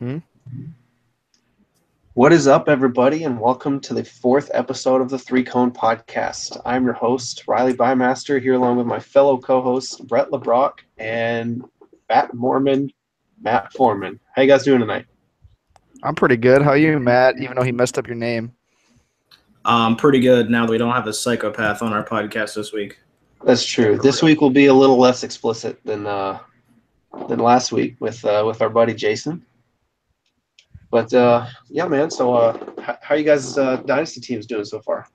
Hmm? What is up, everybody, and welcome to the fourth episode of the Three Cone Podcast. I'm your host, Riley Bymaster, here along with my fellow co-hosts, Brett LeBrock and Matt Mormon, Matt Foreman. How you guys doing tonight? I'm pretty good. How are you, Matt? Even though he messed up your name. Pretty good now that we don't have a psychopath on our podcast this week. That's true. This week will be a little less explicit than last week with our buddy Jason. But yeah, man. So how you guys' dynasty teams doing so far?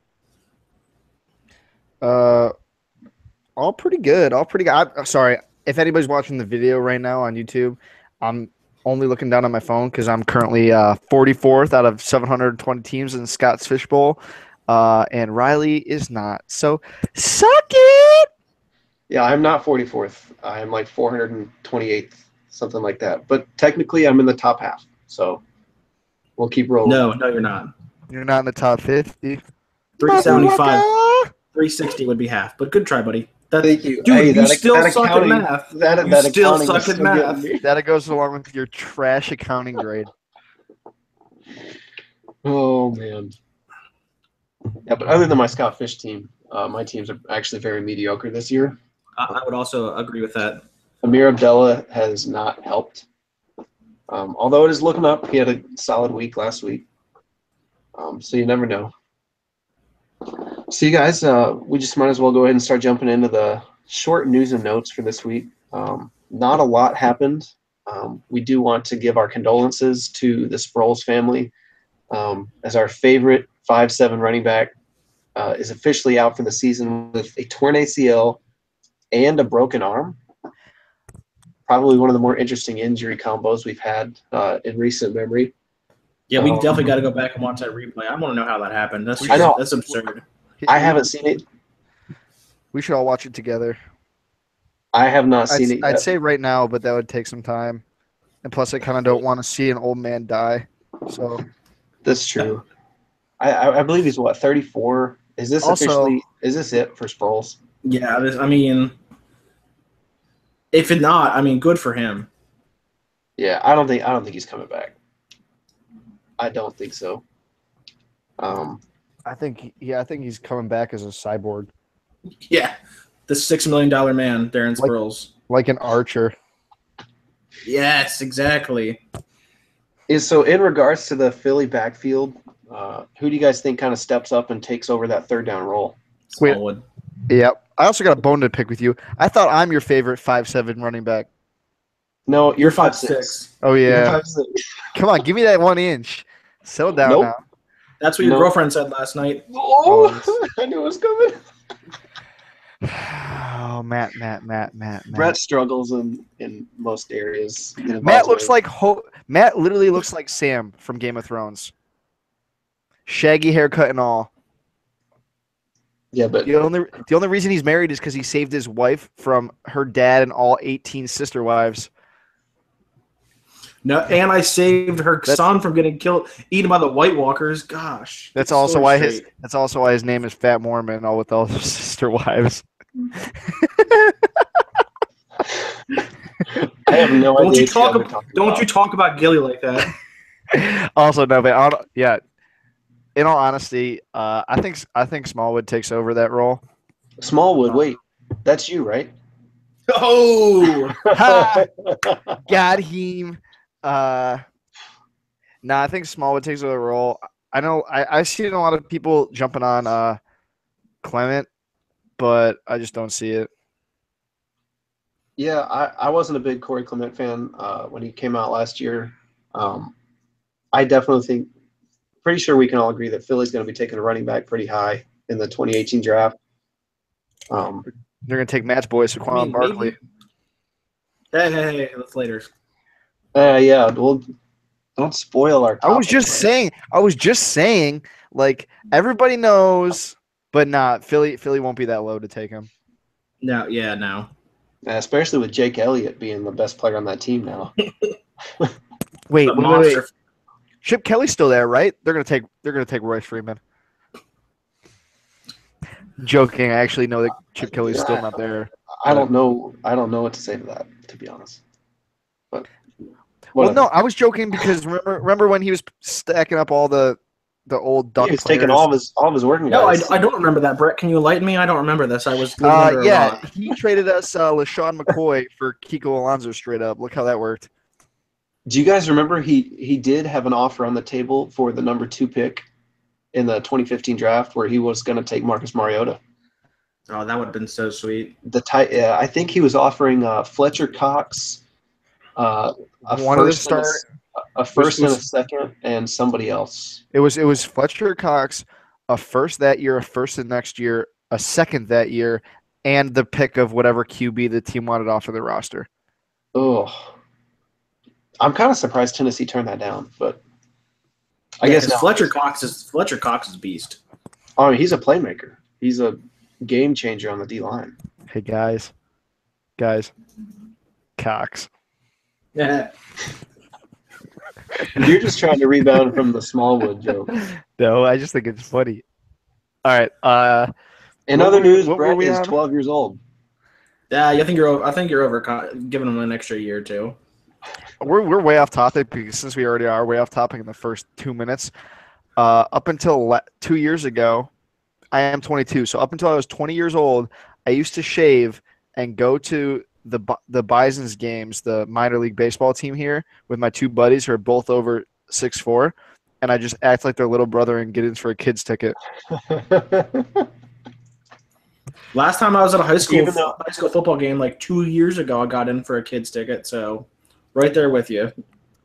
All pretty good. All pretty good. I'm sorry if anybody's watching the video right now on YouTube. I'm only looking down on my phone because I'm currently 44th out of 720 teams in Scott's Fishbowl, and Riley is not. So suck it. Yeah, I'm not 44th. I'm like 428th, something like that. But technically, I'm in the top half. So we'll keep rolling. No, you're not. You're not in the top 50. 375, 360 would be half. But good try, buddy. Thank you. Dude, hey, you still suck at math. You still suck at math. That goes along with your trash accounting grade. Oh, man. Yeah, but other than my Scout Fish team, my teams are actually very mediocre this year. I would also agree with that. Amir Abdullah has not helped. Although it is looking up. He had a solid week last week. So you never know. So you guys, we just might as well go ahead and start jumping into the short news and notes for this week. Not a lot happened. We do want to give our condolences to the Sproles family, as our favorite 5'7" running back is officially out for the season with a torn ACL and a broken arm. Probably one of the more interesting injury combos we've had in recent memory. Yeah, we definitely got to go back and watch that replay. I want to know how that happened. That's absurd. I haven't seen it. We should all watch it together. I have not seen it yet. I'd say right now, but that would take some time. And plus, I kind of don't want to see an old man die. So that's true. I believe he's 34. Is this officially? Is this it for Sproles? Yeah, if it not, good for him. Yeah, I don't think he's coming back. I don't think so. I think he's coming back as a cyborg. Yeah, the $6 million man, Darren Sproles, like an archer. Yes, exactly. So in regards to the Philly backfield, who do you guys think kind of steps up and takes over that third down role? Smallwood. Yep. I also got a bone to pick with you. I thought I'm your favorite 5'7" running back. No, you're 5'6". Oh yeah. Come on, give me that 1 inch. Settle down now. That's what your girlfriend said last night. Oh, I knew it was coming. Oh, Matt. Brett struggles in most areas. Matt literally looks like Sam from Game of Thrones. Shaggy haircut and all. Yeah, but the only reason he's married is because he saved his wife from her dad and all 18 sister wives. No, and I saved her son from getting eaten by the White Walkers. Gosh, that's also why his name is Fat Mormon, all with all his sister wives. I have no idea. Don't you talk about Gilly like that? Also, no, but yeah. In all honesty, I think Smallwood takes over that role. Smallwood, wait, that's you, right? Oh, got him. I think Smallwood takes over the role. I know I've seen a lot of people jumping on Clement, but I just don't see it. Yeah, I wasn't a big Corey Clement fan when he came out last year. I definitely think, pretty sure we can all agree that Philly's going to be taking a running back pretty high in the 2018 draft. They're going to take Matt's boy, Saquon Barkley. Hey, that's later. Yeah, well, don't spoil our topic. I was just saying, like, everybody knows, but not Philly won't be that low to take him. No. Especially with Jake Elliott being the best player on that team now. Wait. Chip Kelly's still there, right? They're gonna take Royce Freeman. Joking. I actually know that Chip Kelly's still not there. I don't know what to say to that, to be honest. But Well, no, I was joking because remember when he was stacking up all the old Duck He was players? taking all of his working No, guys. I don't remember that. Brett, can you enlighten me? I don't remember this. I was living under a rock. He traded us LaShawn McCoy for Kiko Alonso straight up. Look how that worked. Do you guys remember he did have an offer on the table for the number 2 pick in the 2015 draft where he was going to take Marcus Mariota? Oh, that would have been so sweet. I think he was offering Fletcher Cox, a first and a second, and somebody else. It was Fletcher Cox, a first that year, a first the next year, a second that year, and the pick of whatever QB the team wanted off of the roster. Oh, I'm kind of surprised Tennessee turned that down, but I guess Fletcher Cox is beast. Oh, he's a playmaker. He's a game changer on the D line. Hey guys, Cox. Yeah. You're just trying to rebound from the Smallwood joke. No, I just think it's funny. All right. In other news, Brett is 12 years old. Yeah, I think you're over giving him an extra year or two. We're way off topic because since we already are way off topic in the first 2 minutes. Up until 2 years ago, I am 22. So up until I was 20 years old, I used to shave and go to the Bison's games, the minor league baseball team here, with my 2 buddies who are both over 6'4", and I just act like their little brother and get in for a kid's ticket. Last time I was at a high school football game like 2 years ago, I got in for a kid's ticket. So right there with you,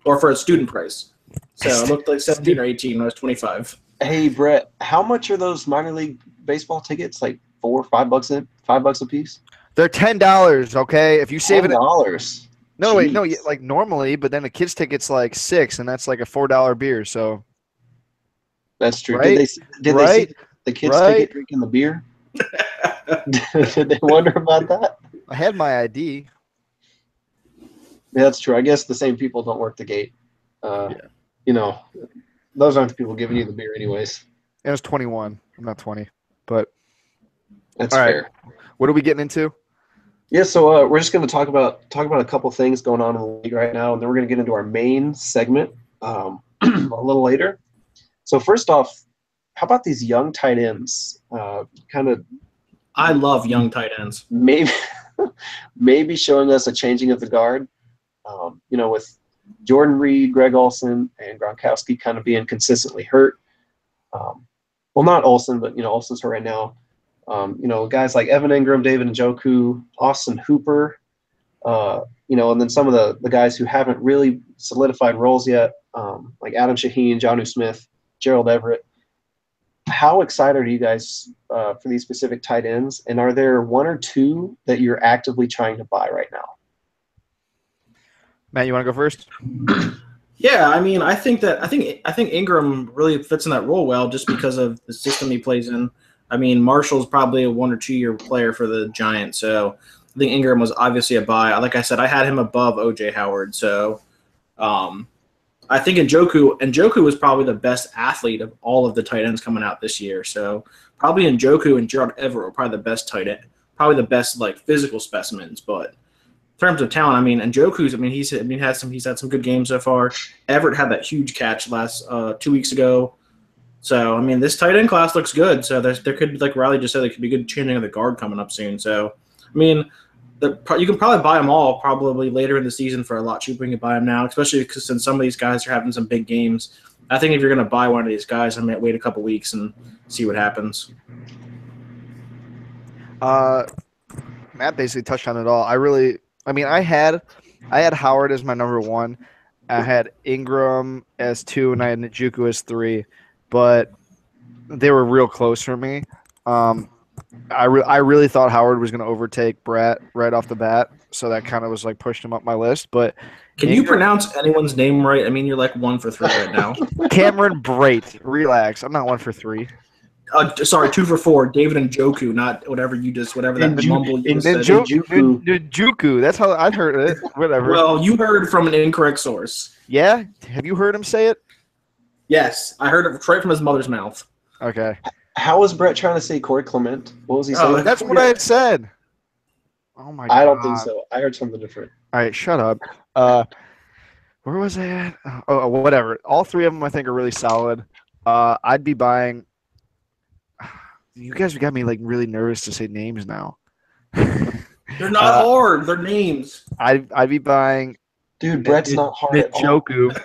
or for a student price. So I looked like 17 or 18 when I was 25. Hey Brett, how much are those minor league baseball tickets? Like $4 or $5 a piece? They're $10. Okay, if you save $10. No, wait, no, like normally, but then the kids' ticket's like $6, and that's like a $4 beer. So that's true. Right? Did they see the kids' ticket drinking the beer? Did they wonder about that? I had my ID. Yeah, that's true. I guess the same people don't work the gate. You know, those aren't the people giving you the beer anyways. It was 21. I'm not 20, but that's fair. What are we getting into? Yeah, so we're just going to talk about a couple things going on in the league right now, and then we're going to get into our main segment a little later. So first off, how about these young tight ends? I love young tight ends. Maybe showing us a changing of the guard. With Jordan Reed, Greg Olsen, and Gronkowski kind of being consistently hurt. Well, not Olsen, but Olsen's hurt right now. Guys like Evan Ingram, David Njoku, Austin Hooper, and then some of the guys who haven't really solidified roles yet, like Adam Shaheen, Jonnu Smith, Gerald Everett. How excited are you guys for these specific tight ends? And are there one or two that you're actively trying to buy right now? Matt, you want to go first? Yeah, I mean, I think Ingram really fits in that role well just because of the system he plays in. I mean, Marshall's probably a 1 or 2 year player for the Giants, so I think Ingram was obviously a buy. Like I said, I had him above O.J. Howard, so I think Njoku was probably the best athlete of all of the tight ends coming out this year. So probably Njoku and Gerald Everett were probably the best tight end, probably the best like physical specimens. But in terms of talent, I mean, Njoku's. I mean, he's had some good games so far. Everett had that huge catch last 2 weeks ago. So I mean, this tight end class looks good. So there could be, like Riley just said, there could be good changing of the guard coming up soon. So I mean, you can probably buy them all probably later in the season for a lot cheaper than you can buy them now, especially because since some of these guys are having some big games. I think if you're going to buy one of these guys, I might wait a couple weeks and see what happens. Matt basically touched on it all. I had Howard as my number 1. I had Ingram as 2, and I had Njoku as 3, but they were real close for me. I really thought Howard was going to overtake Brett right off the bat, so that kind of was like pushed him up my list. But can you pronounce anyone's name right? I mean, you're like 1 for 3 right now. Cameron Brate, relax. I'm not 1 for 3. Sorry, 2 for 4. David Njoku, not whatever that mumble you said. Njoku. That's how I heard it. Whatever. Well, you heard from an incorrect source. Yeah? Have you heard him say it? Yes, I heard it straight from his mother's mouth. Okay. How was Brett trying to say Corey Clement? What was he saying? That's what I had said. Oh my God. I don't think so. I heard something different. All right, shut up. Where was I at? Oh, whatever. All three of them I think are really solid. I'd be buying. You guys got me like really nervous to say names now. They're not hard. They're names. I'd be buying Dude, Brett's not hard at all. Njoku.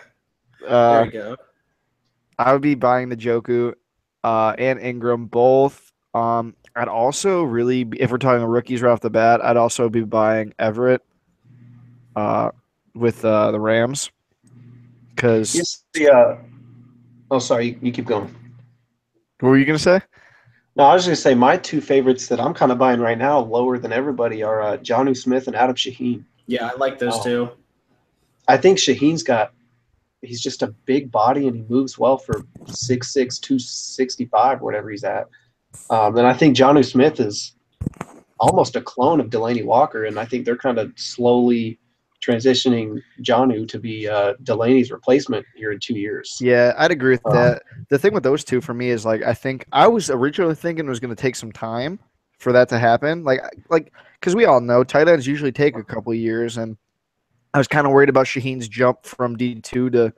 There you go. I would be buying the Njoku and Ingram both. I'd also really, if we're talking rookies right off the bat, I'd also be buying Everett with the Rams. Because Yes, the oh, sorry, you keep going. what were you gonna say? No, I was going to say my two favorites that I'm kind of buying right now, lower than everybody, are Jonnu Smith and Adam Shaheen. Yeah, I like those two. I think he's just a big body and he moves well for 6'6", 265, whatever he's at. And I think Jonnu Smith is almost a clone of Delaney Walker, and I think they're kind of slowly transitioning Jonnu to be Delaney's replacement here in 2 years. Yeah, I'd agree with that. The thing with those two for me is like I think I was originally thinking it was going to take some time for that to happen. Like because we all know tight ends usually take a couple of years, and I was kind of worried about Shaheen's jump from D2 to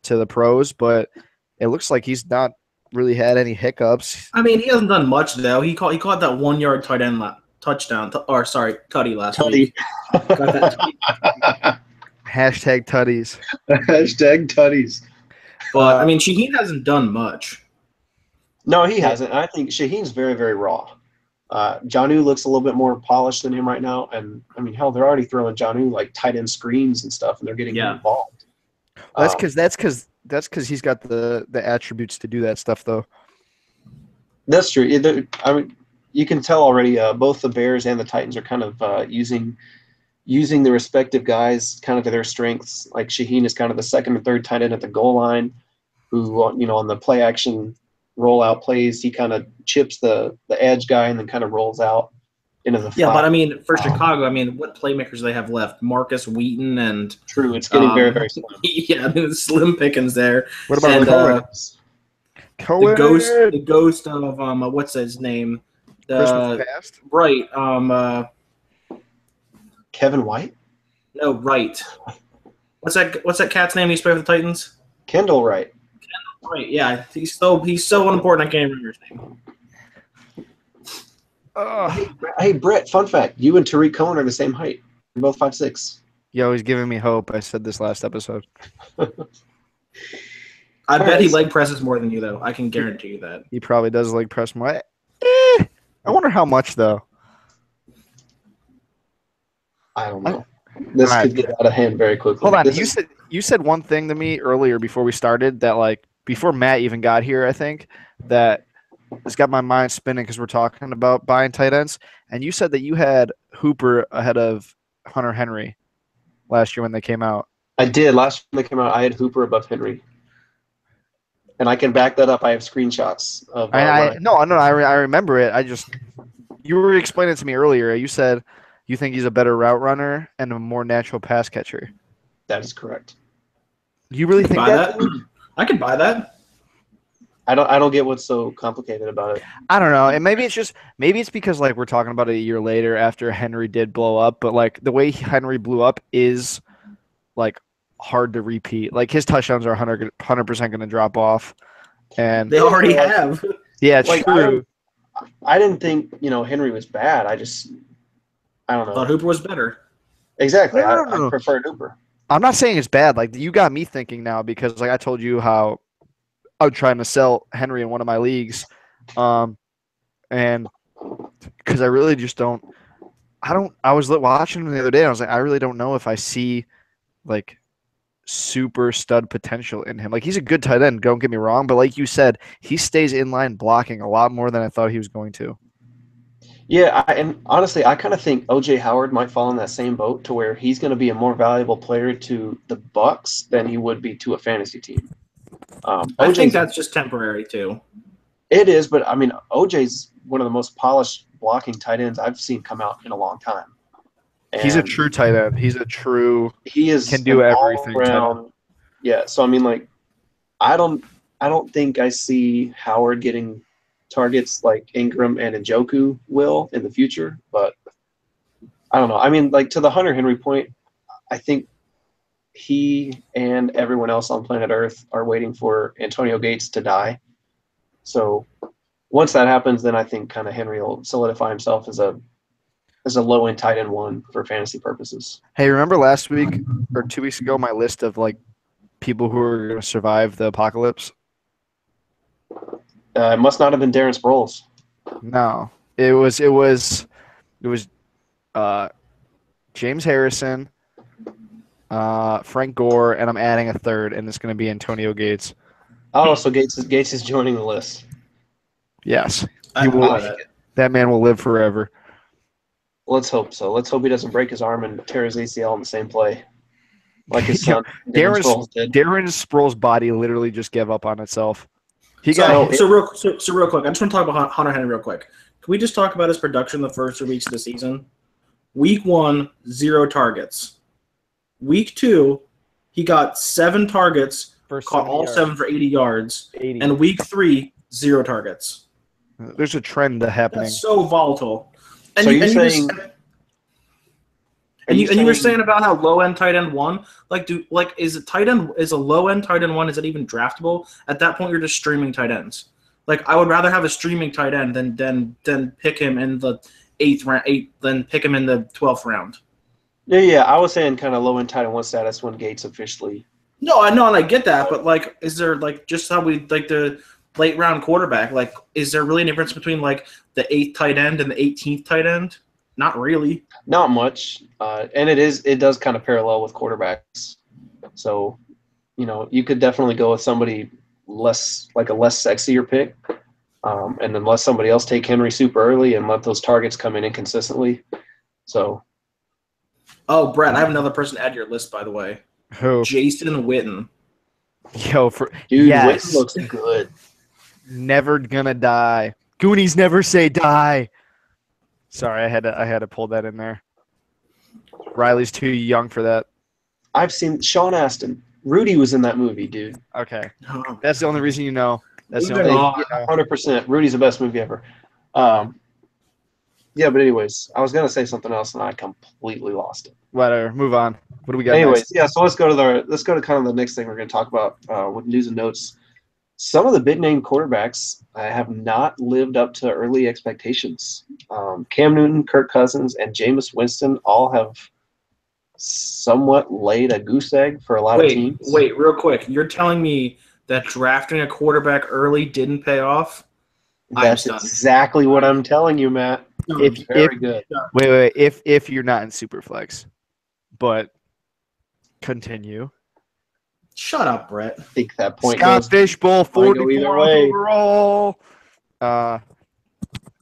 the pros, but it looks like he's not really had any hiccups. I mean, he hasn't done much though. He caught that 1 yard tight end touchdown, tutty last week. Got that Hashtag tutties. Hashtag tutties. But I mean, Shaheen hasn't done much. No, he hasn't. I think Shaheen's very, very raw. Jonnu looks a little bit more polished than him right now, and I mean, hell, they're already throwing Jonnu like tight end screens and stuff, and they're getting involved. That's because he's got the attributes to do that stuff, though. That's true. I mean, you can tell already. Both the Bears and the Titans are kind of using the respective guys kind of to their strengths. Like Shaheen is kind of the second and third tight end at the goal line, who on the play action rollout plays, he kind of chips the edge guy and then kind of rolls out into the flat. Yeah, but I mean, for Chicago, I mean, what playmakers do they have left? Marcus Wheaton and true. It's getting very, very slim. Yeah, I mean, slim pickings there. What about Cohen? The ghost of what's his name? Christmas Past? Right. Kevin White? No, Wright. What's that cat's name he played for the Titans? Kendall Wright. Right, yeah. He's so unimportant I can't remember his name. Hey, Brett, fun fact. You and Tariq Cohen are the same height. You're both 5'6". You're always giving me hope. I said this last episode. I bet he leg presses more than you, though. I can guarantee you that. He probably does leg press more. I wonder how much, though. I don't know. This could get out of hand very quickly. Hold on. You said one thing to me earlier before we started that, like, before Matt even got here, I think, that it's got my mind spinning because we're talking about buying tight ends. And you said that you had Hooper ahead of Hunter Henry last year when they came out. I did. Last year when they came out, I had Hooper above Henry. And I can back that up. I have screenshots of I remember it. You were explaining it to me earlier. You said you think he's a better route runner and a more natural pass catcher. That is correct. You really think that? I could buy that. I don't get what's so complicated about it. I don't know. And maybe it's because like we're talking about it a year later after Henry did blow up, but like the way Henry blew up is like hard to repeat. Like his touchdowns are 100% going to drop off. And they already have. Yeah, it's true. I didn't think, Henry was bad. I don't know. Thought Hooper was better. Exactly. I prefer Hooper. I'm not saying it's bad. Like you got me thinking now because like I told you how I was trying to sell Henry in one of my leagues, and because I really just don't. I was watching him the other day. And I was like, I really don't know if I see like super stud potential in him. Like he's a good tight end. Don't get me wrong, but like you said, he stays in line blocking a lot more than I thought he was going to. Yeah, and honestly, I kind of think O.J. Howard might fall in that same boat to where he's going to be a more valuable player to the Bucks than he would be to a fantasy team. I think that's just temporary too. It is, but I mean, O.J.'s one of the most polished blocking tight ends I've seen come out in a long time. And he's a true tight end. He can do everything. Yeah, so I mean, like, I don't think I see Howard getting targets like Ingram and Njoku will in the future, but I don't know. I mean, like to the Hunter Henry point, I think he and everyone else on planet Earth are waiting for Antonio Gates to die. So once that happens, then I think kind of Henry will solidify himself as a low-end tight end one for fantasy purposes. Hey, remember last week or 2 weeks ago my list of like people who are going to survive the apocalypse? It must not have been Darren Sproles. No, it was James Harrison, Frank Gore, and I'm adding a third, and it's going to be Antonio Gates. Oh, so Gates is joining the list. Yes, I will. like it. That man will live forever. Let's hope so. Let's hope he doesn't break his arm and tear his ACL in the same play, like his son Darren Sproles did. Darren Sproles' body literally just gave up on itself. So real quick, I just want to talk about Hunter Henry real quick. Can we just talk about his production the first 3 weeks of the season? Week 1, 0 targets. Week 2, he got 7 targets, caught all 7 for 80 yards. 80. And week 3, 0 targets. There's a trend happening. That's so volatile. And so you were saying about how low end tight end one, is a low end tight end one, is it even draftable? At that point, you're just streaming tight ends. Like, I would rather have a streaming tight end than pick him in the 8th round, than pick him in the 12th round. Yeah. I was saying kind of low end tight end one status when Gates officially. No, I know, and I get that, but like, is there just how we like the late round quarterback? Like, is there really a difference between like the 8th tight end and the 18th tight end? Not really. Not much, and it does kind of parallel with quarterbacks. So, you could definitely go with somebody less sexier pick, and then let somebody else take Henry super early and let those targets come in inconsistently. So. Oh, Brett, I have another person to add to your list, by the way. Who? Jason Witten. Dude, yes. Witten looks good. Never gonna die. Goonies never say die. Sorry, I had to pull that in there. Riley's too young for that. I've seen Sean Astin. Rudy was in that movie, dude. Okay, that's the only reason you know. That's the only only. 100%. Rudy's the best movie ever. Yeah, but anyways, I was gonna say something else and I completely lost it. Whatever. Move on. What do we got? Anyways, next? yeah. So let's go to kind of the next thing we're gonna talk about with news and notes. Some of the big name quarterbacks have not lived up to early expectations. Cam Newton, Kirk Cousins, and Jameis Winston all have somewhat laid a goose egg for a lot of teams. Wait, real quick. You're telling me that drafting a quarterback early didn't pay off? That's exactly what I'm telling you, Matt. Very good. Wait. If you're not in Superflex, but continue. Shut up, Brett. I think that point Scott goes. Fishbowl, 44 way. overall. I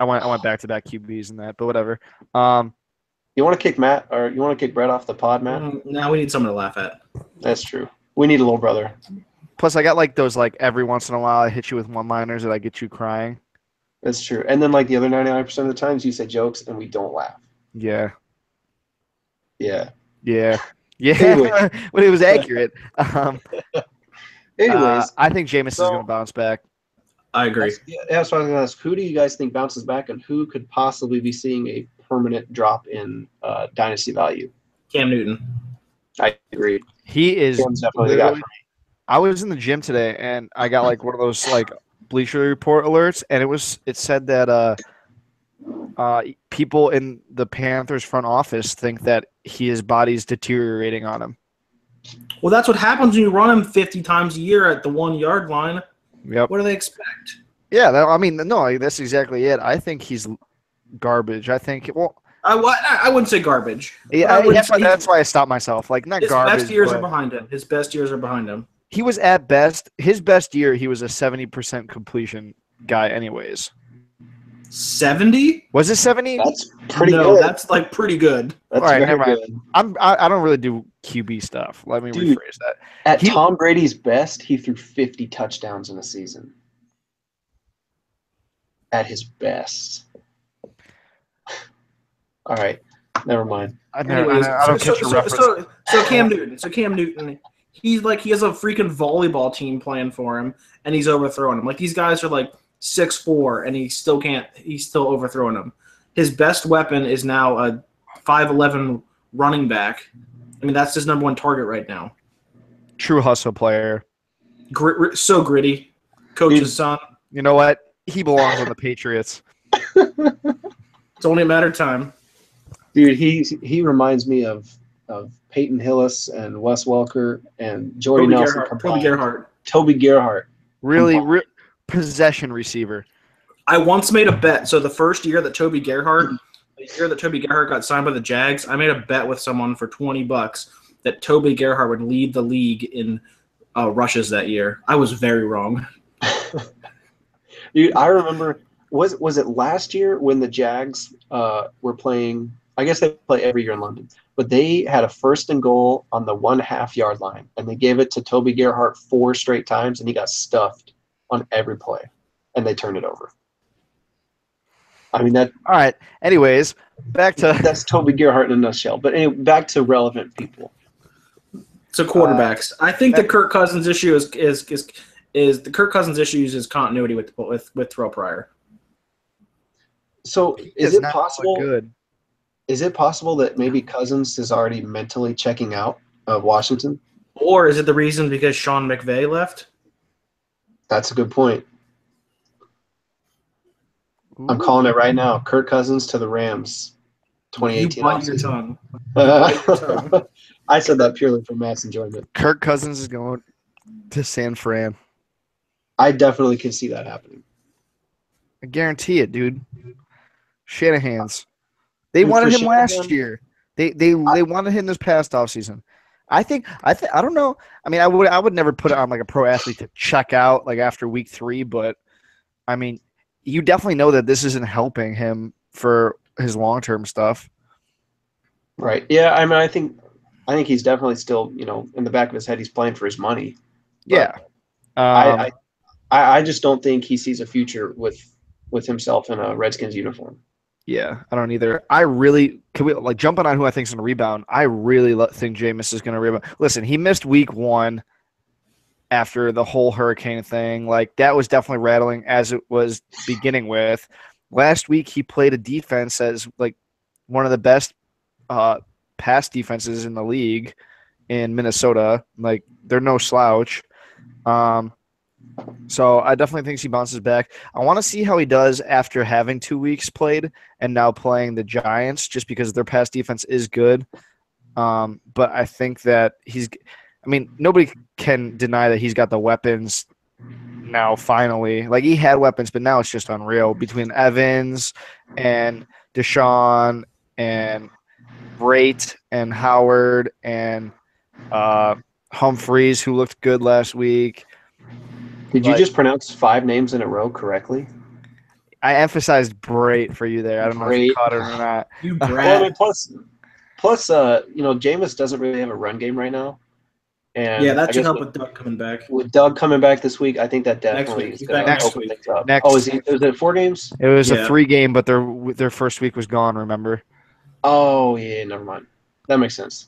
went back-to-back QBs in that, but whatever. You want to kick Matt or you want to kick Brett off the pod, Matt? Now we need someone to laugh at. That's true. We need a little brother. Plus, I got like those every once in a while I hit you with one-liners that I get you crying. That's true. And then the other 99% of the times you say jokes and we don't laugh. Yeah. Anyway. But it was accurate. Anyways, I think Jameis is going to bounce back. I agree. That's what I was going to ask. Who do you guys think bounces back, and who could possibly be seeing a permanent drop in dynasty value? Cam Newton. I agree. He is Cam's definitely the guy for me. I was in the gym today, and I got one of those Bleacher Report alerts, and it said that people in the Panthers front office think that his body's deteriorating on him. Well, that's what happens when you run him 50 times a year at the 1 yard line. Yep. What do they expect? Yeah, no, that's exactly it. I think he's garbage. I think I wouldn't say garbage. Yeah, that's why I stopped myself. Not his garbage. His best years are behind him. His best years are behind him. He was at best. His best year, he was a 70% completion guy, anyways. 70? Was it 70? That's pretty good. No, that's pretty good. That's all right, very never good. mind. I don't really do QB stuff. Let me rephrase that. At Tom Brady's best, he threw 50 touchdowns in a season. At his best. All right, never mind. I don't catch your reference. So Cam Newton. He has a freaking volleyball team playing for him, and he's overthrowing him. These guys are 6'4", and he's still overthrowing them. His best weapon is now a 5'11" running back. That's his number one target right now. True hustle player. So gritty. Coach's son. You know what? He belongs on the Patriots. It's only a matter of time. Dude, he reminds me of Peyton Hillis and Wes Welker and Jordy Nelson combined. Toby Gerhart. Really possession receiver. I once made a bet. So the first year that Toby Gerhart got signed by the Jags, I made a bet with someone for $20 that Toby Gerhart would lead the league in rushes that year. I was very wrong. Dude, I remember, was it last year when the Jags were playing? I guess they play every year in London, but they had a 1st and goal on the 1.5 yard line, and they gave it to Toby Gerhart 4 straight times, and he got stuffed on every play, and they turned it over. I mean that. All right. Anyways, back to that's Toby Gerhart in a nutshell. But anyway, back to relevant people. So quarterbacks, I think the Kirk Cousins issue is the Kirk Cousins issues is continuity with Terrell Pryor. So is it possible? Good. Is it possible that maybe Cousins is already mentally checking out of Washington? Or is it the reason because Sean McVay left? That's a good point. Ooh. I'm calling it right now. Kirk Cousins to the Rams, 2018. You bite your tongue. I said that purely for Matt's enjoyment. Kirk Cousins is going to San Fran. I definitely can see that happening. I guarantee it, dude. Shanahan's. They wanted him last year. They wanted him this past offseason. I don't know. I mean, I would never put it on like a pro athlete to check out like after week 3, but I mean, you definitely know that this isn't helping him for his long-term stuff. Right. Yeah, I mean, I think he's definitely still, in the back of his head he's playing for his money. Yeah. I just don't think he sees a future with himself in a Redskins uniform. Yeah, I don't either. Can we like jumping on who I think is going to rebound? I really think Jameis is going to rebound. Listen, he missed week 1 after the whole hurricane thing. Like that was definitely rattling as it was beginning with. Last week he played a defense as like one of the best pass defenses in the league in Minnesota. Like they're no slouch. So I definitely think he bounces back. I want to see how he does after having 2 weeks played and now playing the Giants, just because their pass defense is good. But I think that nobody can deny that he's got the weapons now finally. Like he had weapons, but now it's just unreal between Evans and Deshaun and Brait and Howard and Humphreys, who looked good last week. Did you just pronounce 5 names in a row correctly? I emphasized Brait for you there. I don't know if you caught it or not. You brat. Plus, Jameis doesn't really have a run game right now. And yeah, that should help with Doug coming back. With Doug coming back this week, I think that definitely is going to open things up. Was it 4 games? It was a 3 game, but their first week was gone, remember? Oh, yeah, never mind. That makes sense.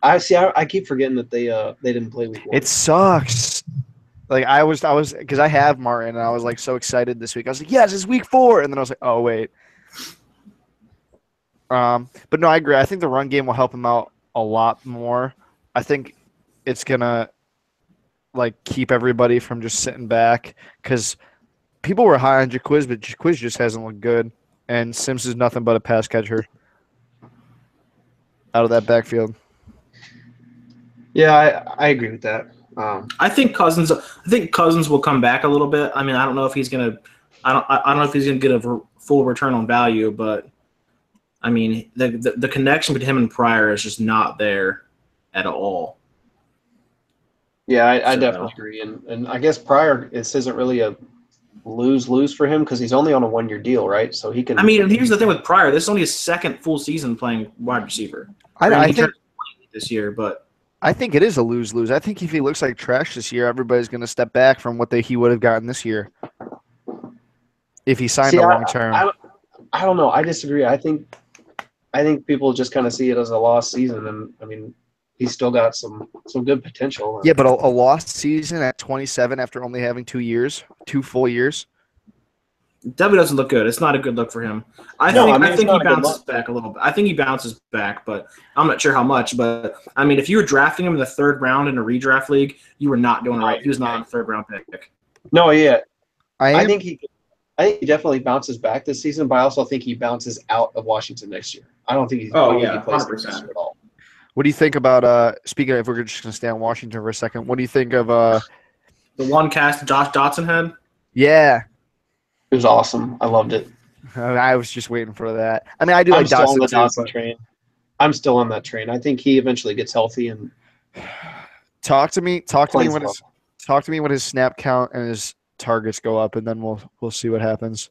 I keep forgetting that they didn't play week 1. It sucks. Like I was because I have Martin and I was like so excited this week. I was like, yes, it's week 4, and then I was like, oh wait. But no, I agree. I think the run game will help him out a lot more. I think it's gonna like keep everybody from just sitting back because people were high on Jaquiz, but Jaquiz just hasn't looked good, and Sims is nothing but a pass catcher out of that backfield. Yeah, I agree with that. I think Cousins will come back a little bit. I mean, I don't know if he's gonna. I don't know if he's gonna get a full return on value, but I mean, the connection between him and Pryor is just not there at all. Yeah, I definitely agree, and I guess Pryor isn't really a lose for him because he's only on a 1-year deal, right? So he can. I mean, and here's the thing with Pryor: this is only his 2nd full season playing wide receiver. I think this year, but. I think it is a lose-lose. I think if he looks like trash this year, everybody's going to step back from what he would have gotten this year if he signed a long term. I don't know. I disagree. I think people just kind of see it as a lost season, and I mean, he's still got some good potential. Yeah, but a lost season at 27 after only having 2 full years. Definitely doesn't look good. It's not a good look for him. I think he bounces back a little bit. I think he bounces back, but I'm not sure how much. But I mean, if you were drafting him in the 3rd round in a redraft league, you were not doing it right. He was not a 3rd round pick. No, yeah, I think he definitely bounces back this season, but I also think he bounces out of Washington next year. I don't think he plays next year at all. What do you think about speaking of, if we're just going to stay on Washington for a second, what do you think of the one cast Josh Dotson had? Yeah. It was awesome. I loved it. I was just waiting for that. I mean, I do like Dotson. On the Dotson train. I'm still on that train. I think he eventually gets healthy and talk to me when his snap count and his targets go up, and then we'll see what happens.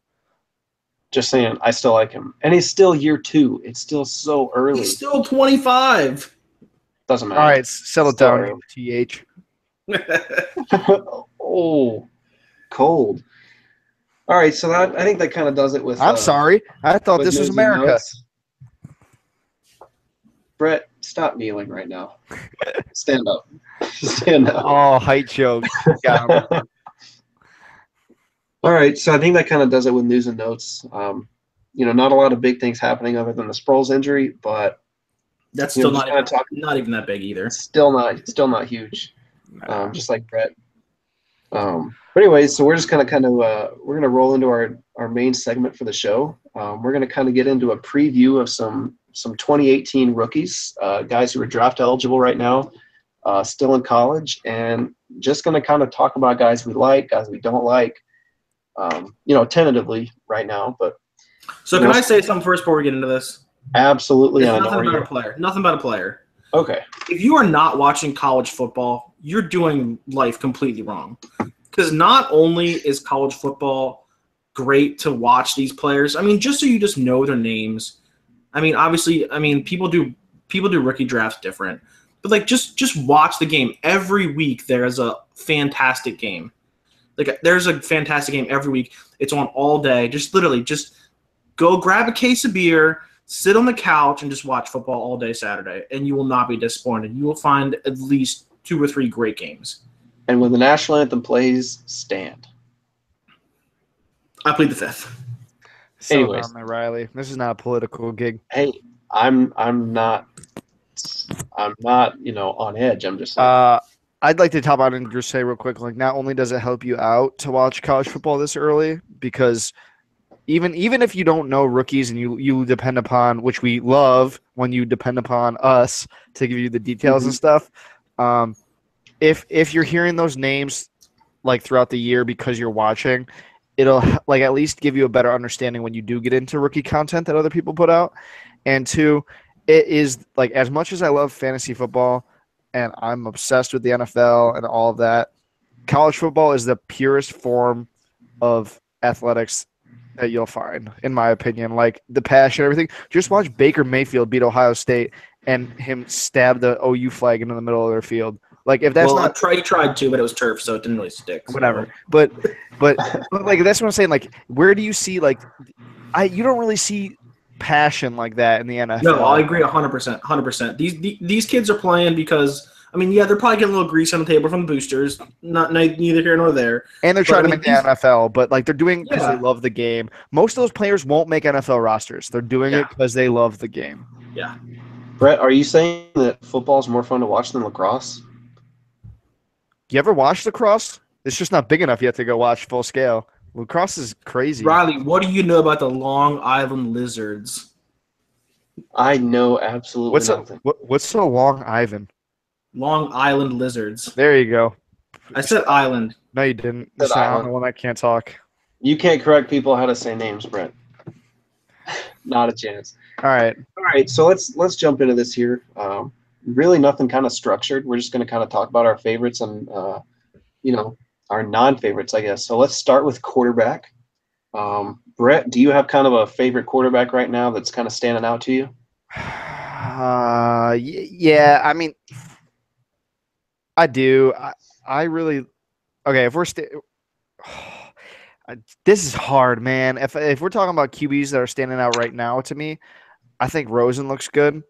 Just saying, I still like him, and he's still year 2. It's still so early. He's still 25. Doesn't matter. All right, settle down, TH. Oh, cold. All right, so I think that kind of does it with. I'm sorry, I thought this was America. Notes. Brett, stop kneeling right now. Stand up. Stand up. Oh, height joke. Got him. All right, so I think that kind of does it with news and notes. Not a lot of big things happening other than the Sproles injury, but that's still not even that big either. Still not huge. Just like Brett. But anyways, so we're just gonna we're gonna roll into our main segment for the show. We're gonna kind of get into a preview of some 2018 rookies, guys who are draft eligible right now, still in college, and just gonna kind of talk about guys we like, guys we don't like. Tentatively right now, but so can I say something first before we get into this? Absolutely. Nothing about a player. Okay. If you are not watching college football, you're doing life completely wrong. Because not only is college football great to watch these players, I mean, just so you just know their names. I mean, obviously, people do rookie drafts different, but like just watch the game every week. There's a fantastic game. Like there's a fantastic game every week. It's on all day. Just go grab a case of beer, sit on the couch, and just watch football all day Saturday, and you will not be disappointed. You will find at least 2 or 3 great games. And when the national anthem plays, stand. I plead the 5th. Anyways, Riley, this is not a political gig. Hey, I'm not on edge. I'm just saying. I'd like to top out and just say real quick, like, not only does it help you out to watch college football this early, because even if you don't know rookies and you depend upon, which we love when you depend upon us to give you the details and stuff, if you're hearing those names like throughout the year because you're watching, it'll like at least give you a better understanding when you do get into rookie content that other people put out. And 2, it is like, as much as I love fantasy football and I'm obsessed with the NFL and all of that, college football is the purest form of athletics that you'll find, in my opinion. Like the passion, everything. Just watch Baker Mayfield beat Ohio State and him stab the OU flag into the middle of their field. Like if that's he tried to, but it was turf, so it didn't really stick. So. Whatever. But like that's what I'm saying. Like where do you see you don't really see passion like that in the NFL. No, I agree 100%. 100%. These kids are playing because, I mean, yeah, they're probably getting a little grease on the table from the boosters. Neither here nor there. And they're trying to make the NFL, but like they're doing it because they love the game. Most of those players won't make NFL rosters. They're doing it because they love the game. Yeah. Brett, are you saying that football is more fun to watch than lacrosse? You ever watch lacrosse? It's just not big enough yet to go watch full scale. Lacrosse is crazy. Riley, what do you know about the Long Island Lizards? I know absolutely nothing. What's the Long Island? Long Island Lizards. There you go. I said island. No, you didn't. I'm the one that can't talk. You can't correct people how to say names, Brett. Not a chance. All right. So let's jump into this here. Really nothing kind of structured. We're just going to kind of talk about our favorites and our non-favorites, I guess. So let's start with quarterback. Brett, do you have kind of a favorite quarterback right now that's kind of standing out to you? Yeah. I mean, I do. I really. Okay, if we're this is hard, man. If we're talking about QBs that are standing out right now, to me, I think Rosen looks good.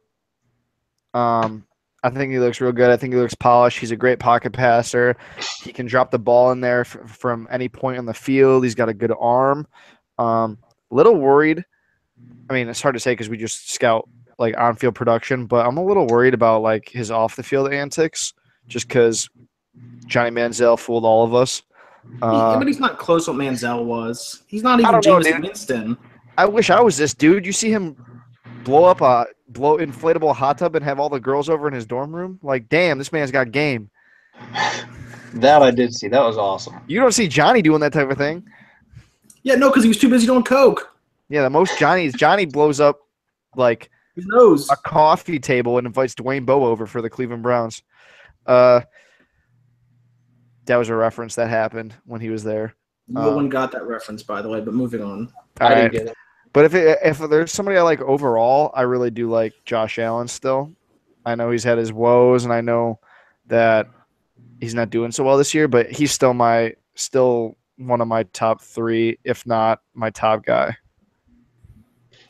I think he looks real good. I think he looks polished. He's a great pocket passer. He can drop the ball in there from any point on the field. He's got a good arm. Little worried. I mean, it's hard to say because we just scout like on-field production, but I'm a little worried about like his off-the-field antics, just because Johnny Manziel fooled all of us. But he's not close what Manziel was. He's not I even don't know, Jameis dude. Winston. I wish I was this dude. You see him blow inflatable hot tub and have all the girls over in his dorm room? Like, damn, this man's got game. That I did see. That was awesome. You don't see Johnny doing that type of thing. Yeah, no, because he was too busy doing coke. Yeah, the most Johnny blows up like His nose. a coffee table and invites Dwayne Bowe over for the Cleveland Browns. That was a reference that happened when he was there. No one got that reference, by the way, but moving on. I didn't get it. But if there's somebody I like overall, I really do like Josh Allen still. I know he's had his woes, and I know that he's not doing so well this year, but he's still one of my top 3, if not my top guy.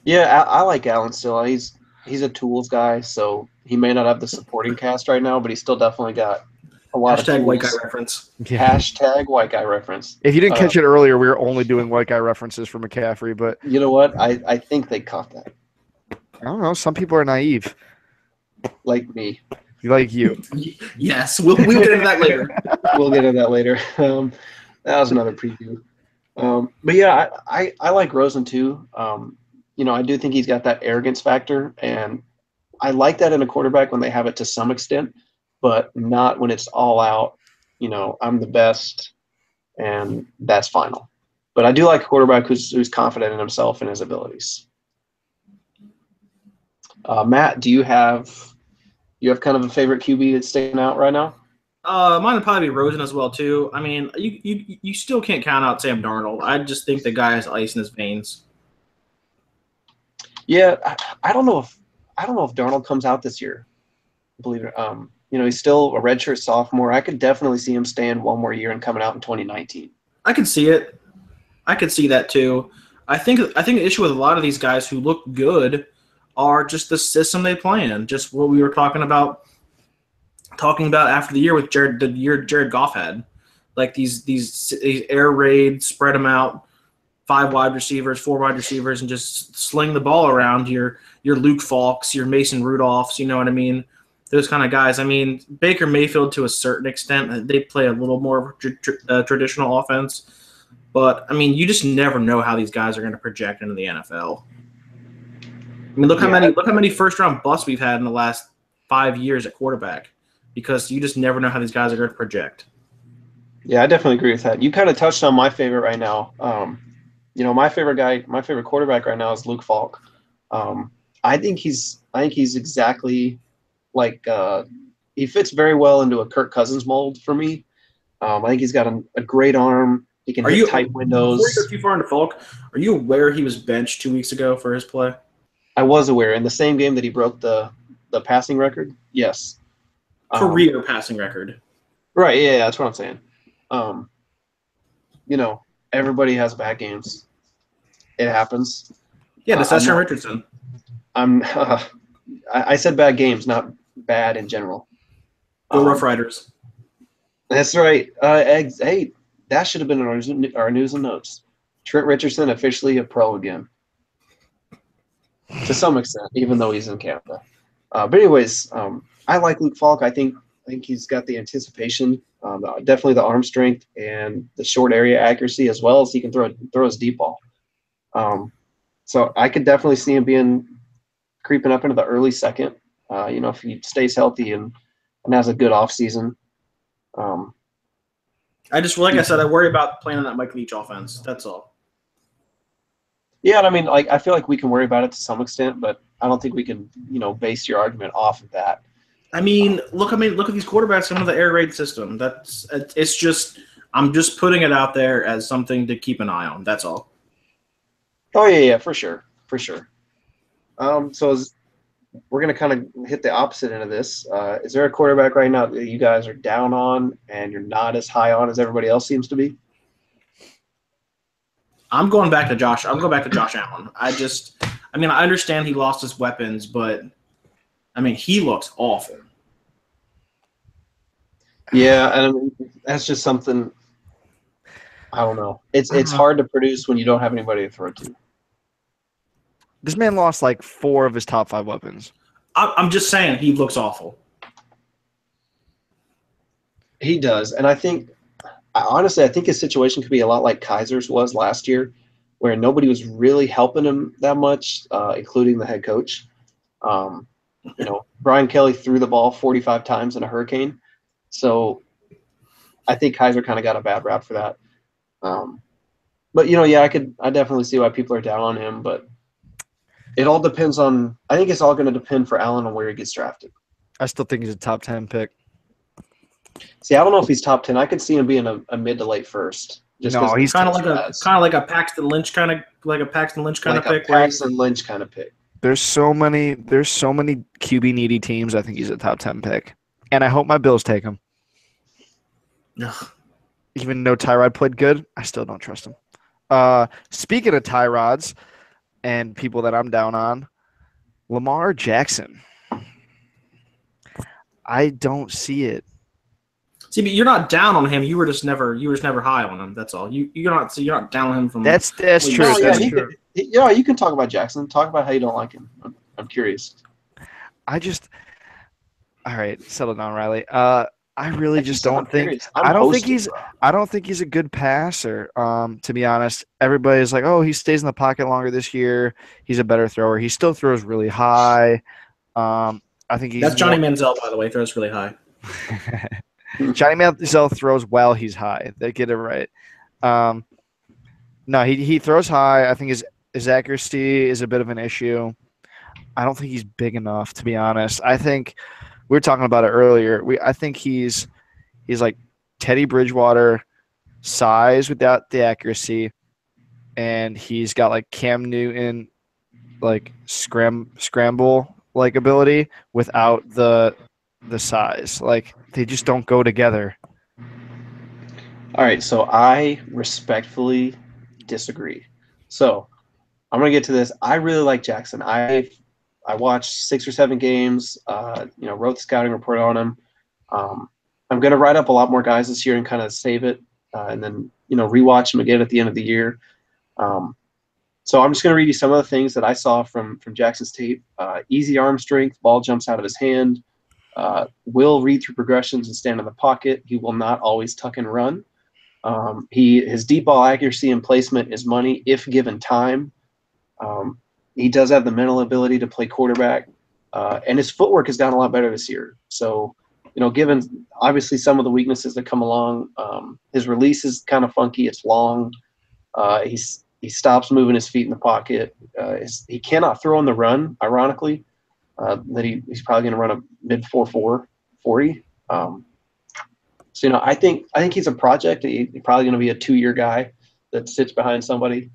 Yeah, I like Allen still. He's a tools guy, so he may not have the supporting cast right now, but he's still definitely got a lot of tools. White guy reference. Yeah. Hashtag white guy reference. If you didn't catch it earlier, we were only doing white guy references for McCaffrey, but you know what? I think they caught that. I don't know. Some people are naive. Like me. Like you. Yes, we'll get into that later. We'll get into that later. That was another preview. But yeah, I like Rosen too. I do think he's got that arrogance factor, and I like that in a quarterback when they have it to some extent, but not when it's all out. I'm the best, and that's final. But I do like a quarterback who's confident in himself and his abilities. Matt, do you have kind of a favorite QB that's sticking out right now? Mine would probably be Rosen as well too. I mean, you still can't count out Sam Darnold. I just think the guy has ice in his veins. Yeah, I don't know if Darnold comes out this year. Believe it. He's still a redshirt sophomore. I could definitely see him staying one more year and coming out in 2019. I could see it. I could see that too. I think the issue with a lot of these guys who look good are just the system they play in. Just what we were talking about after the year with Jared Goff had. Like these air raids, spread them out, 5 wide receivers, 4 wide receivers, and just sling the ball around your Luke Falks, your Mason Rudolphs, you know what I mean? Those kind of guys. I mean, Baker Mayfield to a certain extent, they play a little more traditional offense. But, I mean, you just never know how these guys are going to project into the NFL. I mean, look how many first-round busts we've had in the last 5 years at quarterback, because you just never know how these guys are going to project. Yeah, I definitely agree with that. You kind of touched on my favorite right now. My favorite quarterback right now is Luke Falk. I think he's exactly like he fits very well into a Kirk Cousins mold for me. I think he's got a great arm. He can hit tight windows. Before you go too far into Falk, are you aware he was benched 2 weeks ago for his play? I was aware. In the same game that he broke the passing record? Yes. Career passing record. Right, yeah, that's what I'm saying. Everybody has bad games. It happens. Yeah, that's Deshaun Richardson. I said bad games, not bad in general. Go Rough Riders. That's right. Hey, that should have been in our news and notes. Trent Richardson officially a pro again. To some extent, even though he's in Canada. But anyways, I like Luke Falk. I think he's got the anticipation, definitely the arm strength and the short area accuracy, as well as he can throw his deep ball. So I could definitely see him creeping up into the early second. If he stays healthy and has a good offseason. I said, I worry about playing on that Mike Leach offense. That's all. Yeah, and I mean, I feel like we can worry about it to some extent, but I don't think we can, base your argument off of that. I mean, look at these quarterbacks under the air raid system. I'm just putting it out there as something to keep an eye on. That's all. Oh yeah, for sure. So we're gonna kind of hit the opposite end of this. Is there a quarterback right now that you guys are down on and you're not as high on as everybody else seems to be? I'm going back to Josh Allen. I understand he lost his weapons, but he looks awful. Yeah, and that's just something. I don't know. I don't It's know. hard to produce when you don't have anybody to throw to. This man lost like 4 of his top 5 weapons. I'm just saying he looks awful. He does, and I think honestly, I think his situation could be a lot like Kaiser's was last year, where nobody was really helping him that much, including the head coach. Brian Kelly threw the ball 45 times in a hurricane, so I think Kaiser kind of got a bad rap for that. But I definitely see why people are down on him, but it all depends on. I think it's all going to depend for Allen on where he gets drafted. I still think he's a top 10 pick. See, I don't know if he's top 10. I could see him being a mid to late first. No, he's kind of like a Paxton Lynch kind of pick. Paxton Lynch kind of pick. There's so many QB needy teams. I think he's a top 10 pick, and I hope my Bills take him. Ugh. Even though Tyrod played good, I still don't trust him. Speaking of Tyrods and people that I'm down on, Lamar Jackson. I don't see it. See, but you're not down on him. You were just never high on him. That's all. You're not down on him from. That's true. That's true. You can talk about Jackson. Talk about how you don't like him. I'm curious. All right, settle down, Riley. I really just don't think. I don't think he's a good passer. To be honest, everybody's like, "Oh, he stays in the pocket longer this year. He's a better thrower. He still throws really high." I think that's Johnny Manziel, by the way. Throws really high. Johnny Manziel throws while he's high. They get it right. No, he throws high. I think his accuracy is a bit of an issue. I don't think he's big enough, to be honest. I think we were talking about it earlier. I think he's like Teddy Bridgewater size without the accuracy, and he's got like Cam Newton like scramble like ability without the size. Like they just don't go together. All right, so I respectfully disagree. So I'm gonna get to this. I really like Jackson. I watched 6 or 7 games. Wrote the scouting report on him. I'm gonna write up a lot more guys this year and kind of save it, and then rewatch him again at the end of the year. So I'm just gonna read you some of the things that I saw from Jackson's tape. Easy arm strength, ball jumps out of his hand. Will read through progressions and stand in the pocket. He will not always tuck and run. His deep ball accuracy and placement is money if given time. He does have the mental ability to play quarterback, and his footwork has gotten a lot better this year. So, given obviously some of the weaknesses that come along, his release is kind of funky. It's long. He stops moving his feet in the pocket. He cannot throw on the run, ironically. That he's probably going to run a mid 4.4 40. So I think he's a project. He's probably going to be a 2-year guy that sits behind somebody.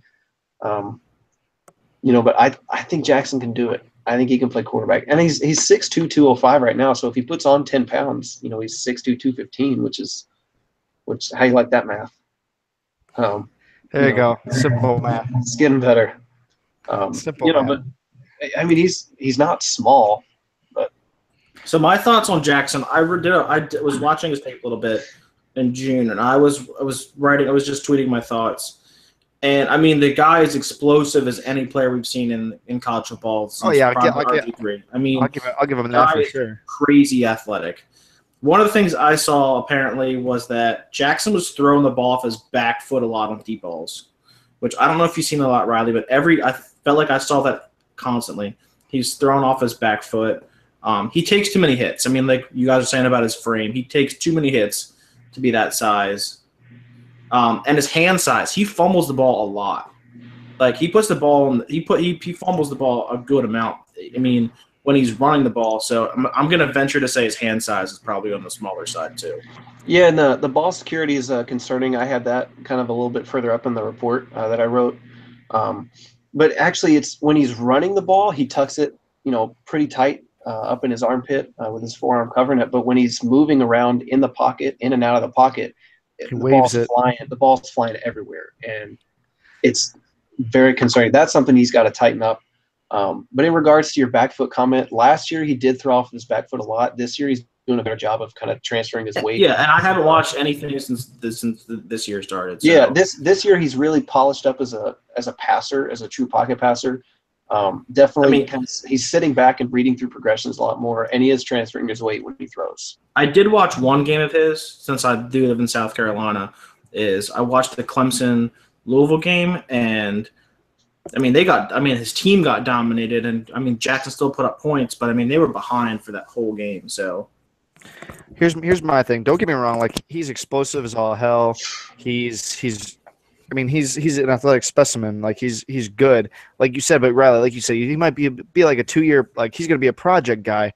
But I think Jackson can do it. I think he can play quarterback, and he's 6'2", 205 right now. So if he puts on 10 pounds, he's 6'2", 215, which how you like that math? There you go, simple math. It's getting better. Simple math. But I mean, he's not small, but so my thoughts on Jackson. I was watching his tape a little bit in June, and I was just tweeting my thoughts. And I mean, the guy is explosive as any player we've seen in college football. Since RG3. I mean, I'll give him that for sure. Crazy athletic. One of the things I saw apparently was that Jackson was throwing the ball off his back foot a lot on deep balls, which I don't know if you've seen a lot, Riley, but I felt like I saw that constantly. He's thrown off his back foot. He takes too many hits. I mean, like you guys are saying about his frame, he takes too many hits to be that size. And his hand size, he fumbles the ball a lot. Like he puts the ball he fumbles the ball a good amount. I mean, when he's running the ball. So I'm going to venture to say his hand size is probably on the smaller side too. Yeah, and the ball security is concerning. I had that kind of a little bit further up in the report that I wrote. But actually, it's when he's running the ball, he tucks it, pretty tight up in his armpit with his forearm covering it. But when he's moving around in the pocket, in and out of the pocket, the ball's flying everywhere, and it's very concerning. That's something he's got to tighten up. But in regards to your back foot comment, last year he did throw off his back foot a lot. This year he's doing a better job of kind of transferring his weight. Yeah, and I haven't watched anything since this year started. So. Yeah, this year he's really polished up as a passer, as a true pocket passer. Definitely, he's sitting back and reading through progressions a lot more, and he is transferring his weight when he throws. I did watch one game of his, since I do live in South Carolina. I watched the Clemson Louisville game, and his team got dominated, and Jackson still put up points, but they were behind for that whole game. So here's my thing. Don't get me wrong. Like, he's explosive as all hell. He's an athletic specimen. Like, he's good. Like you said, but Riley, like you said, he might be like a 2-year. Like, he's gonna be a project guy.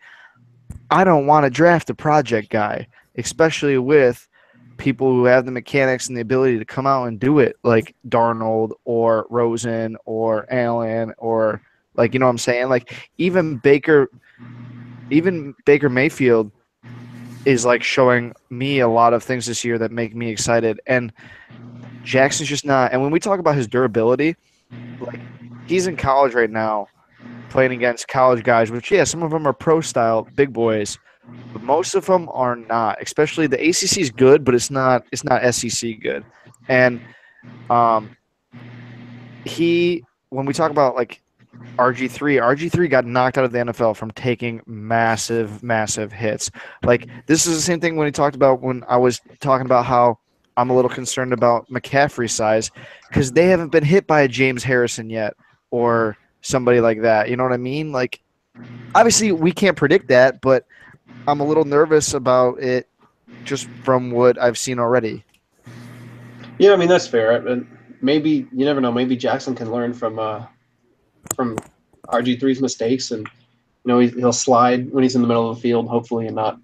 I don't want to draft a project guy, especially with people who have the mechanics and the ability to come out and do it, like Darnold or Rosen or Allen, or, like, you know what I'm saying? Like, even Baker Mayfield is, like, showing me a lot of things this year that make me excited. And Jackson's just not. And when we talk about his durability, like, he's in college right now playing against college guys, which, yeah, some of them are pro-style big boys, but most of them are not. Especially the ACC is good, but it's not SEC good. And when we talk about, like, RG3 got knocked out of the NFL from taking massive, massive hits. Like, this is the same thing when I was talking about how I'm a little concerned about McCaffrey's size, because they haven't been hit by a James Harrison yet or somebody like that. You know what I mean? Like, obviously we can't predict that, but I'm a little nervous about it just from what I've seen already. Yeah, that's fair. And maybe, you never know, maybe Jackson can learn from RG3's mistakes, and he'll slide when he's in the middle of the field, hopefully, and not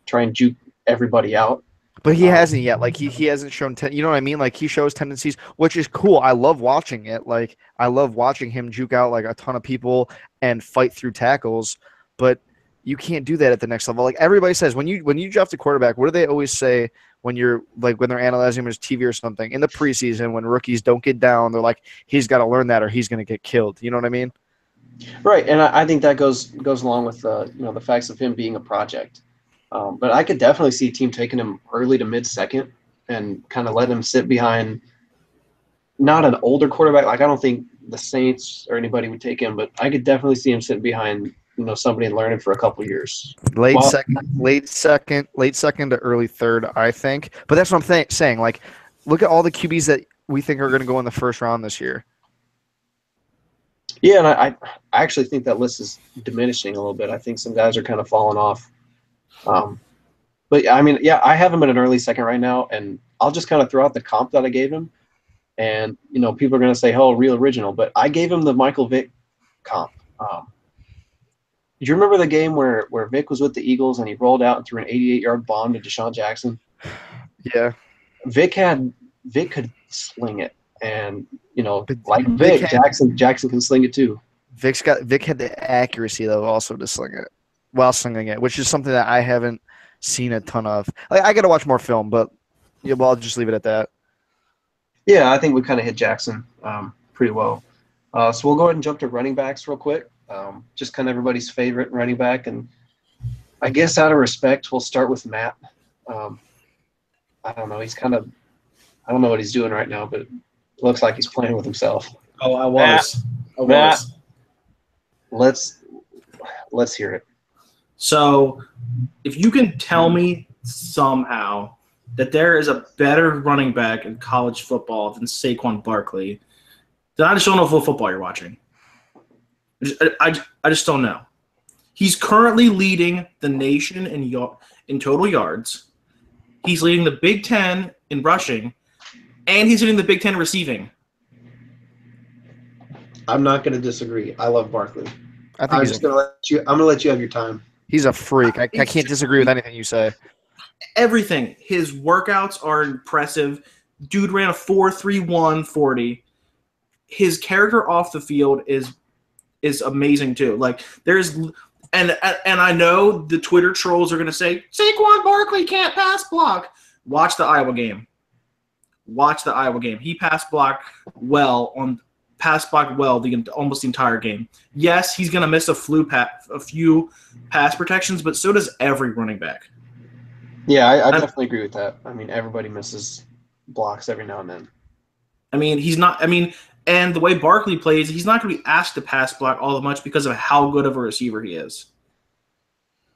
try and juke everybody out. But he hasn't yet. Like, he hasn't shown you know what I mean? Like, he shows tendencies, which is cool. I love watching it. Like, I love watching him juke out, like, a ton of people and fight through tackles. But you can't do that at the next level. Like, everybody says, when you draft a quarterback, what do they always say when they're analyzing him as TV or something in the preseason, when rookies don't get down? They're like, he's got to learn that or he's going to get killed. You know what I mean? Right, and I think that goes along with the facts of him being a project. But I could definitely see a team taking him early to mid-second and kind of letting him sit behind not an older quarterback. Like, I don't think the Saints or anybody would take him, but I could definitely see him sitting behind somebody and learning for a couple years. Late second to early third, I think. But that's what I'm saying. Like, look at all the QBs that we think are going to go in the first round this year. Yeah, and I actually think that list is diminishing a little bit. I think some guys are kind of falling off. But I have him in an early second right now, and I'll just kind of throw out the comp that I gave him. And, people are going to say, oh, real original, but I gave him the Michael Vick comp. Do you remember the game where Vick was with the Eagles and he rolled out and threw an 88-yard bomb to Deshaun Jackson? Yeah. Vick could sling it, and like Vick, Jackson can sling it too. Vick had the accuracy though also to sling it while slinging it, which is something that I haven't seen a ton of. Like, I got to watch more film, but yeah, well, I'll just leave it at that. Yeah, I think we kind of hit Jackson pretty well. So we'll go ahead and jump to running backs real quick. Just kind of everybody's favorite running back, and I guess out of respect, we'll start with Matt. I don't know. I don't know what he's doing right now, but it looks like he's playing with himself. Oh, I was. Matt, let's hear it. So, if you can tell me somehow that there is a better running back in college football than Saquon Barkley, then I just don't know what football you're watching. I just don't know. He's currently leading the nation in total yards. He's leading the Big Ten in rushing, and he's leading the Big Ten receiving. I'm not going to disagree. I love Barkley. I'm going to let you have your time. He's a freak. I can't disagree with anything you say. Everything. His workouts are impressive. Dude ran a 4.31 40. His character off the field is amazing too. Like, and I know the Twitter trolls are going to say Saquon Barkley can't pass block. Watch the Iowa game. He pass blocked well on pass block well almost the entire game. Yes, he's going to miss a few pass protections, but so does every running back. Yeah, I definitely agree with that. I mean, everybody misses blocks every now and then. I mean, he's not. I mean, and the way Barkley plays, he's not going to be asked to pass block all that much because of how good of a receiver he is.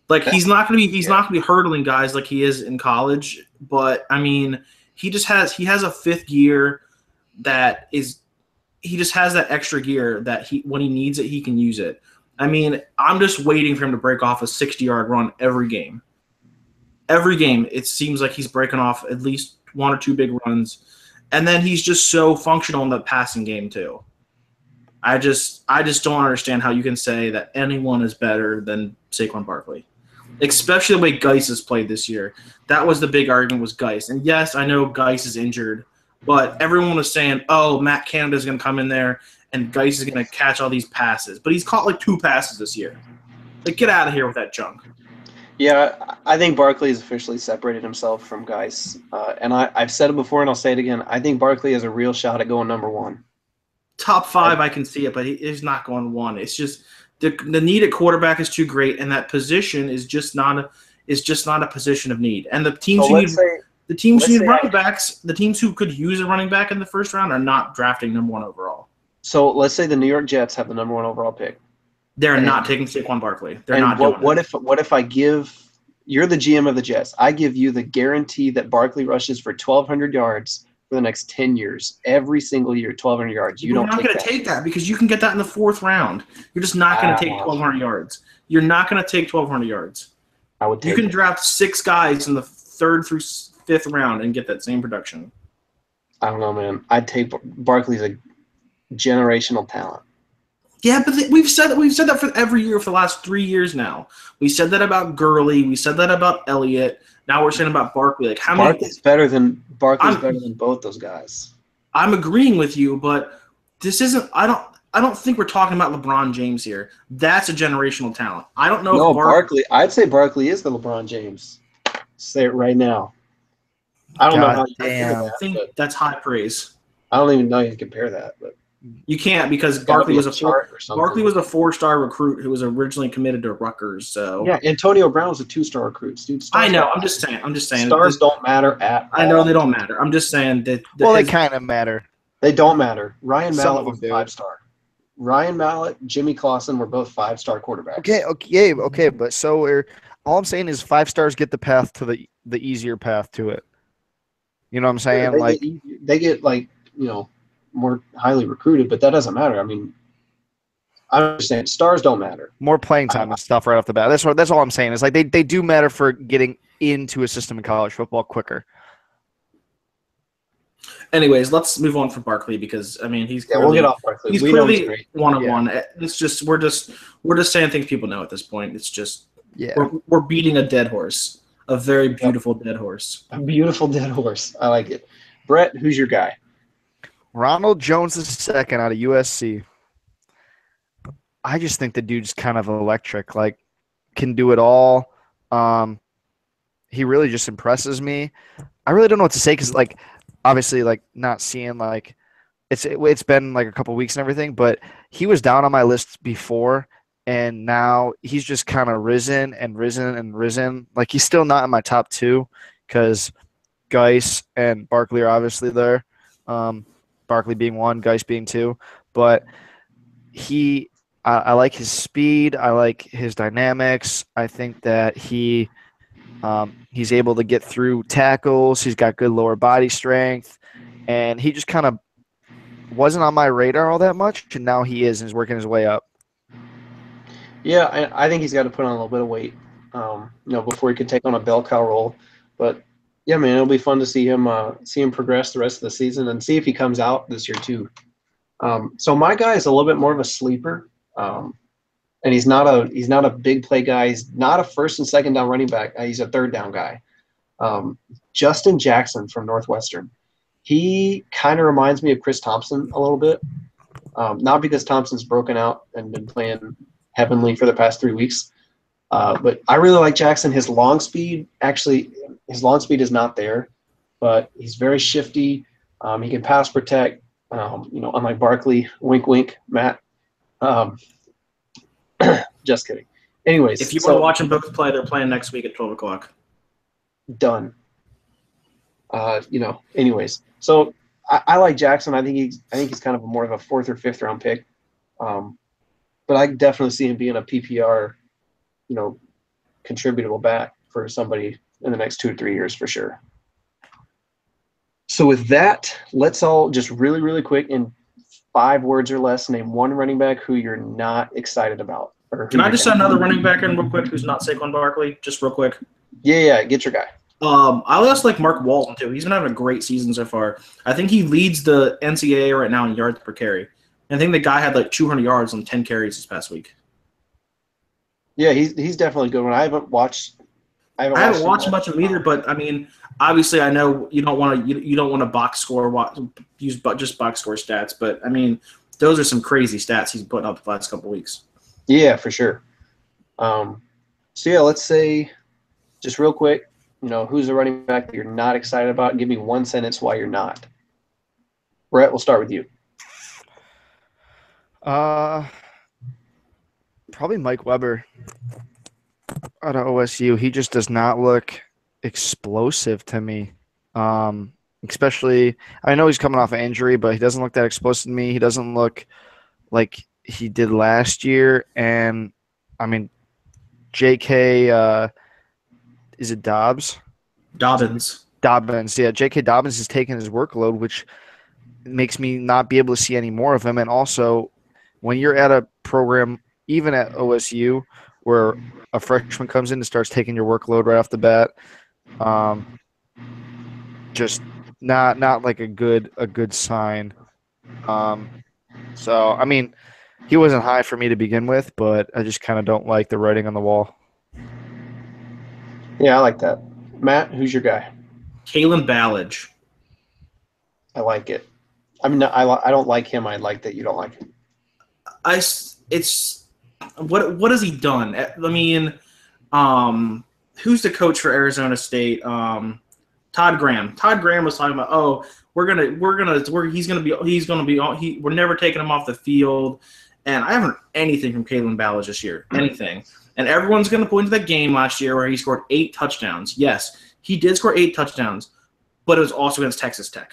Like he's not going to be hurdling guys like he is in college. But I mean, he has a fifth gear that is. He just has that extra gear that when he needs it, he can use it. I mean, I'm just waiting for him to break off a 60-yard run every game. Every game, it seems like he's breaking off at least one or two big runs. And then he's just so functional in the passing game too. I just don't understand how you can say that anyone is better than Saquon Barkley, especially the way Geis has played this year. That was the big argument was Geis. And yes, I know Geis is injured, but everyone was saying, "Oh, Matt Canada is going to come in there and Geis is going to catch all these passes." But he's caught like 2 passes this year. Like, get out of here with that junk. Yeah, I think Barkley has officially separated himself from Geis. And I've said it before and I'll say it again. I think Barkley has a real shot at going number 1. Top 5, I can see it, but he's not going 1. It's just the need at quarterback is too great, and that position is just not a position of need. And the teams who need running backs, the teams who could use a running back in the first round are not drafting number 1 overall. So let's say the New York Jets have the number 1 overall pick. They're not taking Saquon Barkley. They're not doing it. What if I give you're the GM of the Jets? I give you the guarantee that Barkley rushes for 1,200 yards for the next 10 years, every single year, 1,200 yards. You're not going to take that because you can get that in the 4th round. You're just not going to take 1,200 yards. You're not going to take 1,200 yards. I would. You can draft 6 guys in the 3rd through 5th round and get that same production. I don't know, man. I'd take Barkley's a generational talent. Yeah, but we've said that for every year for the last 3 years now. We said that about Gurley. We said that about Elliott. Now we're saying about Barkley. Like Barkley's better than both those guys. I'm agreeing with you, but this isn't. I don't think we're talking about LeBron James here. That's a generational talent. I don't know. No, Barkley. I'd say Barkley is the LeBron James. Say it right now. I don't know how I think that's high praise. I don't even know you can compare that, but. You can't because Barkley was a 4-star recruit who was originally committed to Rutgers. So yeah, Antonio Brown was a 2-star recruit. Dude, I know. I'm just saying. Stars don't matter at all. I know they don't matter. I'm just saying that. They kind of matter. They don't matter. Ryan Mallett was 5-star. Ryan Mallett, Jimmy Clausen were both 5-star quarterbacks. Okay. But all I'm saying is 5 stars get the path to the easier path to it. You know what I'm saying? They get more highly recruited, but that doesn't matter. I mean, I'm just saying stars don't matter. More playing time and stuff right off the bat. That's all I'm saying. It's like they do matter for getting into a system in college football quicker. Anyways, let's move on from Barkley because I mean we'll get off Barkley. He's clearly 101. It's just we're just saying things people know at this point. It's just we're beating a dead horse, a very beautiful dead horse. A beautiful dead horse. I like it. Brett, who's your guy? Ronald Jones II out of USC. I just think the dude's kind of electric. Like, can do it all. He really just impresses me. I really don't know what to say because, like, obviously, like, not seeing like it's been like a couple weeks and everything, but he was down on my list before, and now he's just kind of risen and risen and risen. Like, he's still not in my top 2 because Geis and Barkley are obviously there. Barkley being 1, Geis being 2, but I like his speed. I like his dynamics. I think that he's able to get through tackles. He's got good lower body strength, and he just kind of wasn't on my radar all that much, and now he is, and he's working his way up. Yeah, I think he's got to put on a little bit of weight, before he could take on a bell cow role, but. Yeah, man, it'll be fun to see him progress the rest of the season and see if he comes out this year too. So my guy is a little bit more of a sleeper, and he's not a big play guy. He's not a 1st and 2nd down running back. He's a 3rd down guy. Justin Jackson from Northwestern. He kind of reminds me of Chris Thompson a little bit, not because Thompson's broken out and been playing heavenly for the past 3 weeks. But I really like Jackson. His long speed is not there, but he's very shifty. He can pass protect. Unlike Barkley, wink, wink, Matt. Um, just kidding. Anyways, If you want to watch them both play, they're playing next week at 12 o'clock. Done. Anyways, so I like Jackson. I think he's kind of more of a 4th or 5th round pick. But I definitely see him being a PPR, contributable back for somebody in the next 2 to 3 years for sure. So with that, let's all just really, really quick in 5 words or less name one running back who you're not excited about. Can I just send another running back in real quick who's not Saquon Barkley? Just real quick. Yeah, get your guy. I also like Mark Walton too. He's been having a great season so far. I think he leads the NCAA right now in yards per carry. I think the guy had like 200 yards on 10 carries this past week. Yeah, he's definitely a good one. I haven't watched much of him either, but I mean, obviously, I know you don't want to box score, use just box score stats, but I mean, those are some crazy stats he's putting up the last couple of weeks. Yeah, for sure. Let's say, just real quick, who's the running back that you're not excited about? Give me one sentence why you're not. Brett, we'll start with you. Probably Mike Weber out of OSU. He just does not look explosive to me. Especially, I know he's coming off an injury, but he doesn't look that explosive to me. He doesn't look like he did last year. And, I mean, J.K. Is it Dobbins? Yeah, J.K. Dobbins is taking his workload, which makes me not be able to see any more of him. And also, when you're at a program, even at OSU, where a freshman comes in and starts taking your workload right off the bat, just not like a good sign. So I mean, he wasn't high for me to begin with, but I just kind of don't like the writing on the wall. Yeah, I like that. Matt, who's your guy? Kalen Ballage. I like it. I mean, I don't like him. I like that you don't like him. What has he done? I mean, who's the coach for Arizona State? Todd Graham. Todd Graham was talking about, we're never taking him off the field. And I haven't heard anything from Kalen Ballage this year. Anything. And everyone's going to point to that game last year where he scored 8 touchdowns. Yes, he did score 8 touchdowns, but it was also against Texas Tech.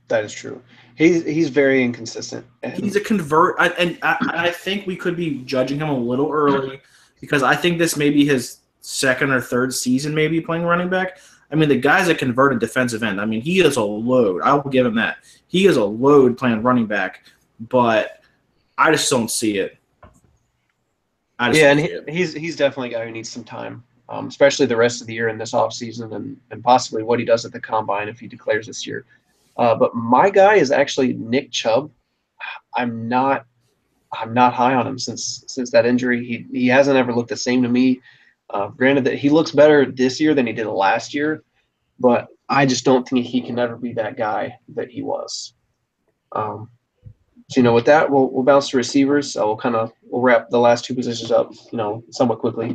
That is true. He's very inconsistent. He's a convert, and I think we could be judging him a little early because I think this may be his 2nd or 3rd season maybe playing running back. I mean, the guy's a converted defensive end. I mean, he is a load. I will give him that. He is a load playing running back, but I just don't see it. He's definitely a guy who needs some time, especially the rest of the year in this offseason and possibly what he does at the Combine if he declares this year. But my guy is actually Nick Chubb. I'm not high on him since that injury. He hasn't ever looked the same to me. Granted that he looks better this year than he did last year, but I just don't think he can ever be that guy that he was. So with that, we'll bounce to receivers. So we'll wrap the last 2 positions up, somewhat quickly.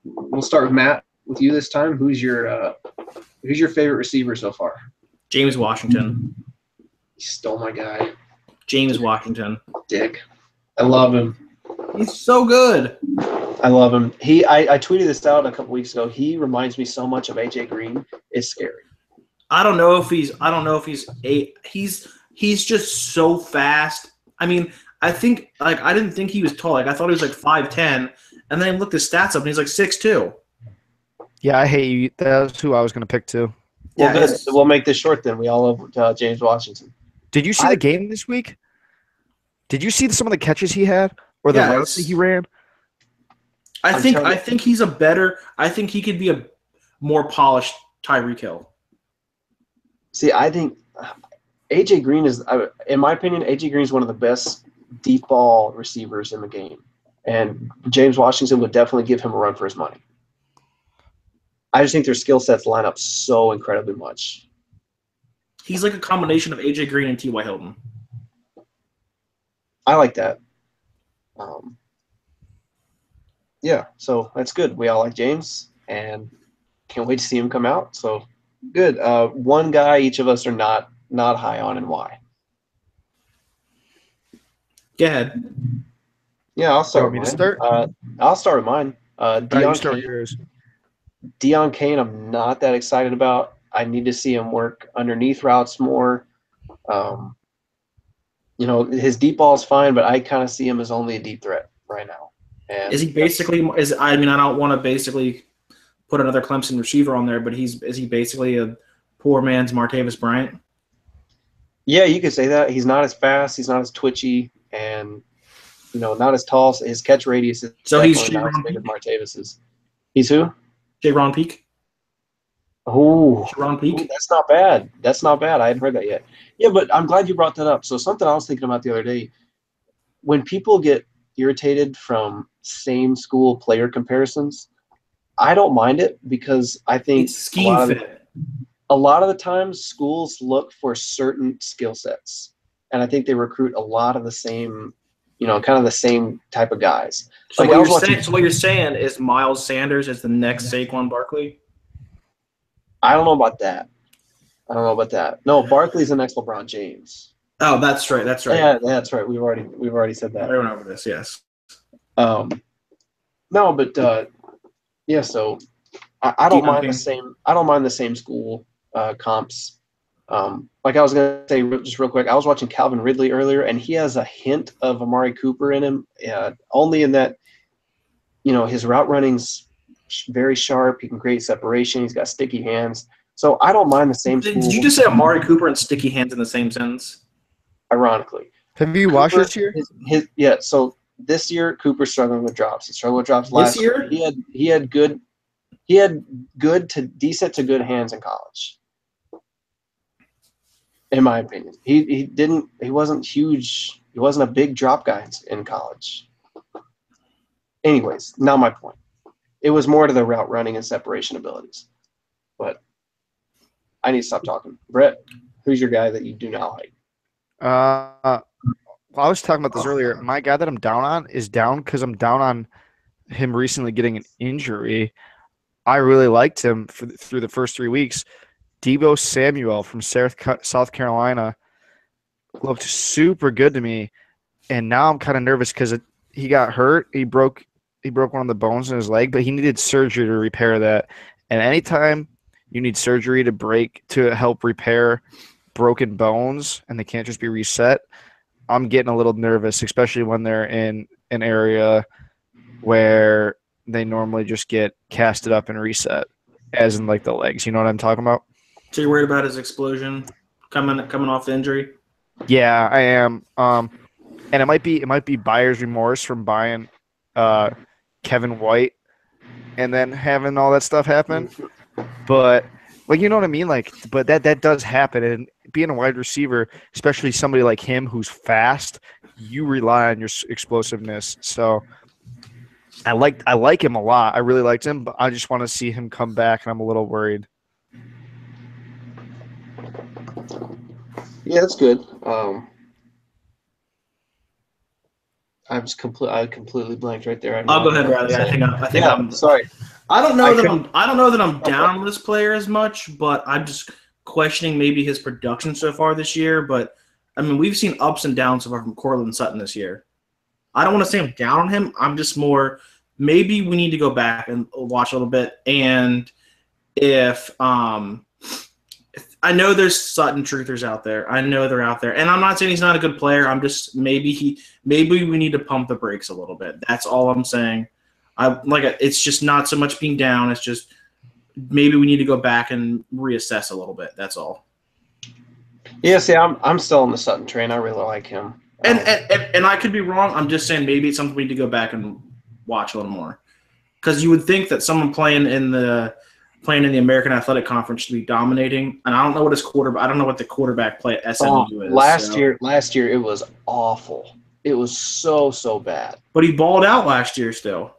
We'll start with Matt. With you this time, who's your favorite receiver so far? James Washington. He stole my guy. James Washington. Dick. I love him. He's so good. I love him. I tweeted this out a couple weeks ago. He reminds me so much of AJ Green. It's scary. I don't know if he's just so fast. I mean, I didn't think he was tall. I thought he was 5'10", and then I looked his stats up and he's 6'2". Yeah, I hate you. That's who I was going to pick too. Yeah, we'll make this short then. We all love James Washington. Did you see the game this week? Did you see some of the catches he had or the routes that he ran? I think he's I think he could be a more polished Tyreek Hill. See, I think AJ Green is, in my opinion, AJ Green is one of the best deep ball receivers in the game, and James Washington would definitely give him a run for his money. I just think their skill sets line up so incredibly much. He's like a combination of AJ Green and T.Y. Hilton. I like that. Yeah, so that's good. We all like James, and can't wait to see him come out. So good. One guy each of us are not not high on and why? Go ahead. Yeah, I'll start want me with to mine. start? I'll start with mine. All right, you start with yours. Deion Kane, I'm not that excited about. I need to see him work underneath routes more. You know, his deep ball is fine, but I kind of see him as only a deep threat right now. And Is he basically? I mean, I don't want to basically put another Clemson receiver on there, but is he basically a poor man's Martavis Bryant? Yeah, you could say that. He's not as fast. He's not as twitchy, and not as tall. His catch radius is So he's definitely not as Sharon big as Peak. Martavis's. He's who? J-Ron Peak. Oh, Sharon Peak. that's not bad. That's not bad. I hadn't heard that yet. Yeah, but I'm glad you brought that up. So something I was thinking about the other day, when people get irritated from same school player comparisons, I don't mind it because I think It's scheme fit. a lot of the times schools look for certain skill sets, and I think they recruit a lot of the same, kind of the same type of guys. So Like what you're saying is Miles Sanders is the next Saquon Barkley? I don't know about that. No, Barkley's the next LeBron James. Oh, that's right. That's right. Yeah, that's right. We've already said that. I went over this. Yes. No, but yeah. So I don't mind the same. I don't mind the same school comps. Like I was gonna say, just real quick, I was watching Calvin Ridley earlier, and he has a hint of Amari Cooper in him. Only in that, his route running's very sharp. He can create separation. He's got sticky hands. So I don't mind the same school. Did you just say Amari Cooper and sticky hands in the same sentence? Ironically, have you watched this year? Yeah. So this year, Cooper's struggling with drops. He struggled with drops last year. He had good to decent to good hands in college. In my opinion, he wasn't huge. He wasn't a big drop guy in college. Anyways, not my point. It was more to the route running and separation abilities. But I need to stop talking. Brett, who's your guy that you do not like? Well, I was talking about this earlier. My guy that I'm down on is down because I'm down on him recently getting an injury. I really liked him through the first 3 weeks. Deebo Samuel from South Carolina looked super good to me, and now I'm kind of nervous because he got hurt. He broke one of the bones in his leg, but he needed surgery to repair that. And anytime you need surgery to help repair broken bones, and they can't just be reset, I'm getting a little nervous, especially when they're in an area where they normally just get casted up and reset, as in like the legs. You know what I'm talking about? So you're worried about his explosion coming off the injury? Yeah, I am. And it might be buyer's remorse from buying Kevin White and then having all that stuff happen. But you know what I mean? But that does happen. And being a wide receiver, especially somebody like him who's fast, you rely on your explosiveness. So I like him a lot. I really liked him, but I just want to see him come back, and I'm a little worried. Yeah, that's good. I completely blanked right there. I'll go ahead, Riley. I'm sorry. I don't know that I'm down on this player as much, but I'm just questioning maybe his production so far this year. But I mean, we've seen ups and downs so far from Cortland Sutton this year. I don't want to say I'm down on him. I'm just more maybe we need to go back and watch a little bit. And if I know there's Sutton truthers out there. I know they're out there. And I'm not saying he's not a good player. I'm just maybe we need to pump the brakes a little bit. That's all I'm saying. It's just not so much being down. It's just maybe we need to go back and reassess a little bit. That's all. Yeah, see, I'm still on the Sutton train. I really like him. And I could be wrong. I'm just saying maybe it's something we need to go back and watch a little more. Because you would think that someone playing in the American Athletic Conference should be dominating, and I don't know what the quarterback play at SMU is. Last year it was awful. It was so bad. But he balled out last year still.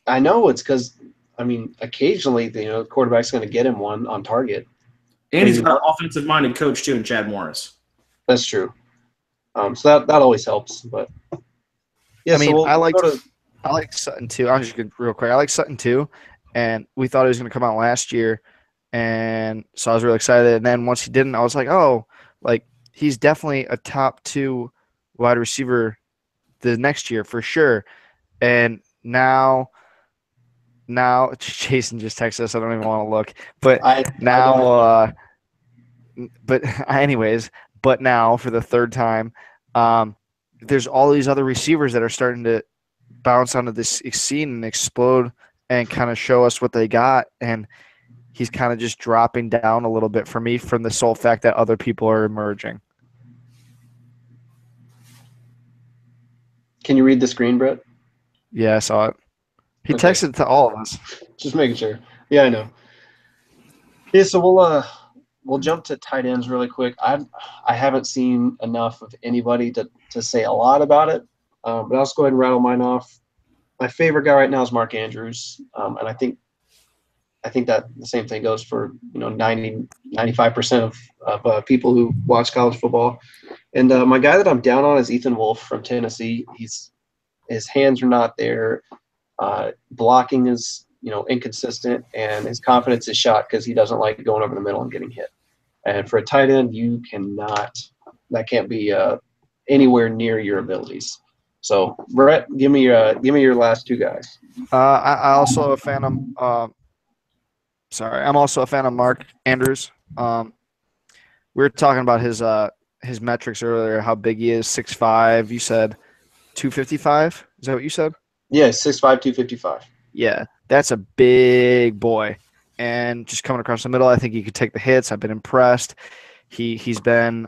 I know it's because occasionally the quarterback's going to get him one on target, and he's got an offensive-minded coach too, in Chad Morris. That's true. So that always helps. But yeah, I like Sutton too. I'm just going real quick. I like Sutton too. And we thought he was going to come out last year, and so I was really excited. And then once he didn't, I was like, oh, like he's definitely a top 2 wide receiver the next year for sure. And now Jason just texted us. I don't even want to look, but but anyways, but now for the third time, there's all these other receivers that are starting to bounce onto this scene and explode and kind of show us what they got. And he's kind of just dropping down a little bit for me from the sole fact that other people are emerging. Can you read the screen, Brett? Yeah, I saw it. He texted to all of us. Just making sure. Yeah, I know. Yeah, so we'll jump to tight ends really quick. I haven't seen enough of anybody to say a lot about it, but I'll just go ahead and rattle mine off. My favorite guy right now is Mark Andrews, and I think that the same thing goes for 95% of people who watch college football. And my guy that I'm down on is Ethan Wolf from Tennessee. His hands are not there. Blocking is inconsistent, and his confidence is shot because he doesn't like going over the middle and getting hit. And for a tight end, that can't be anywhere near your abilities. So Brett, give me your last 2 guys. I'm also a fan of Mark Andrews. We were talking about his metrics earlier, how big he is, 6'5". You said 255. Is that what you said? Yeah, 6'5", 255. Yeah, that's a big boy. And just coming across the middle, I think he could take the hits. I've been impressed. He's been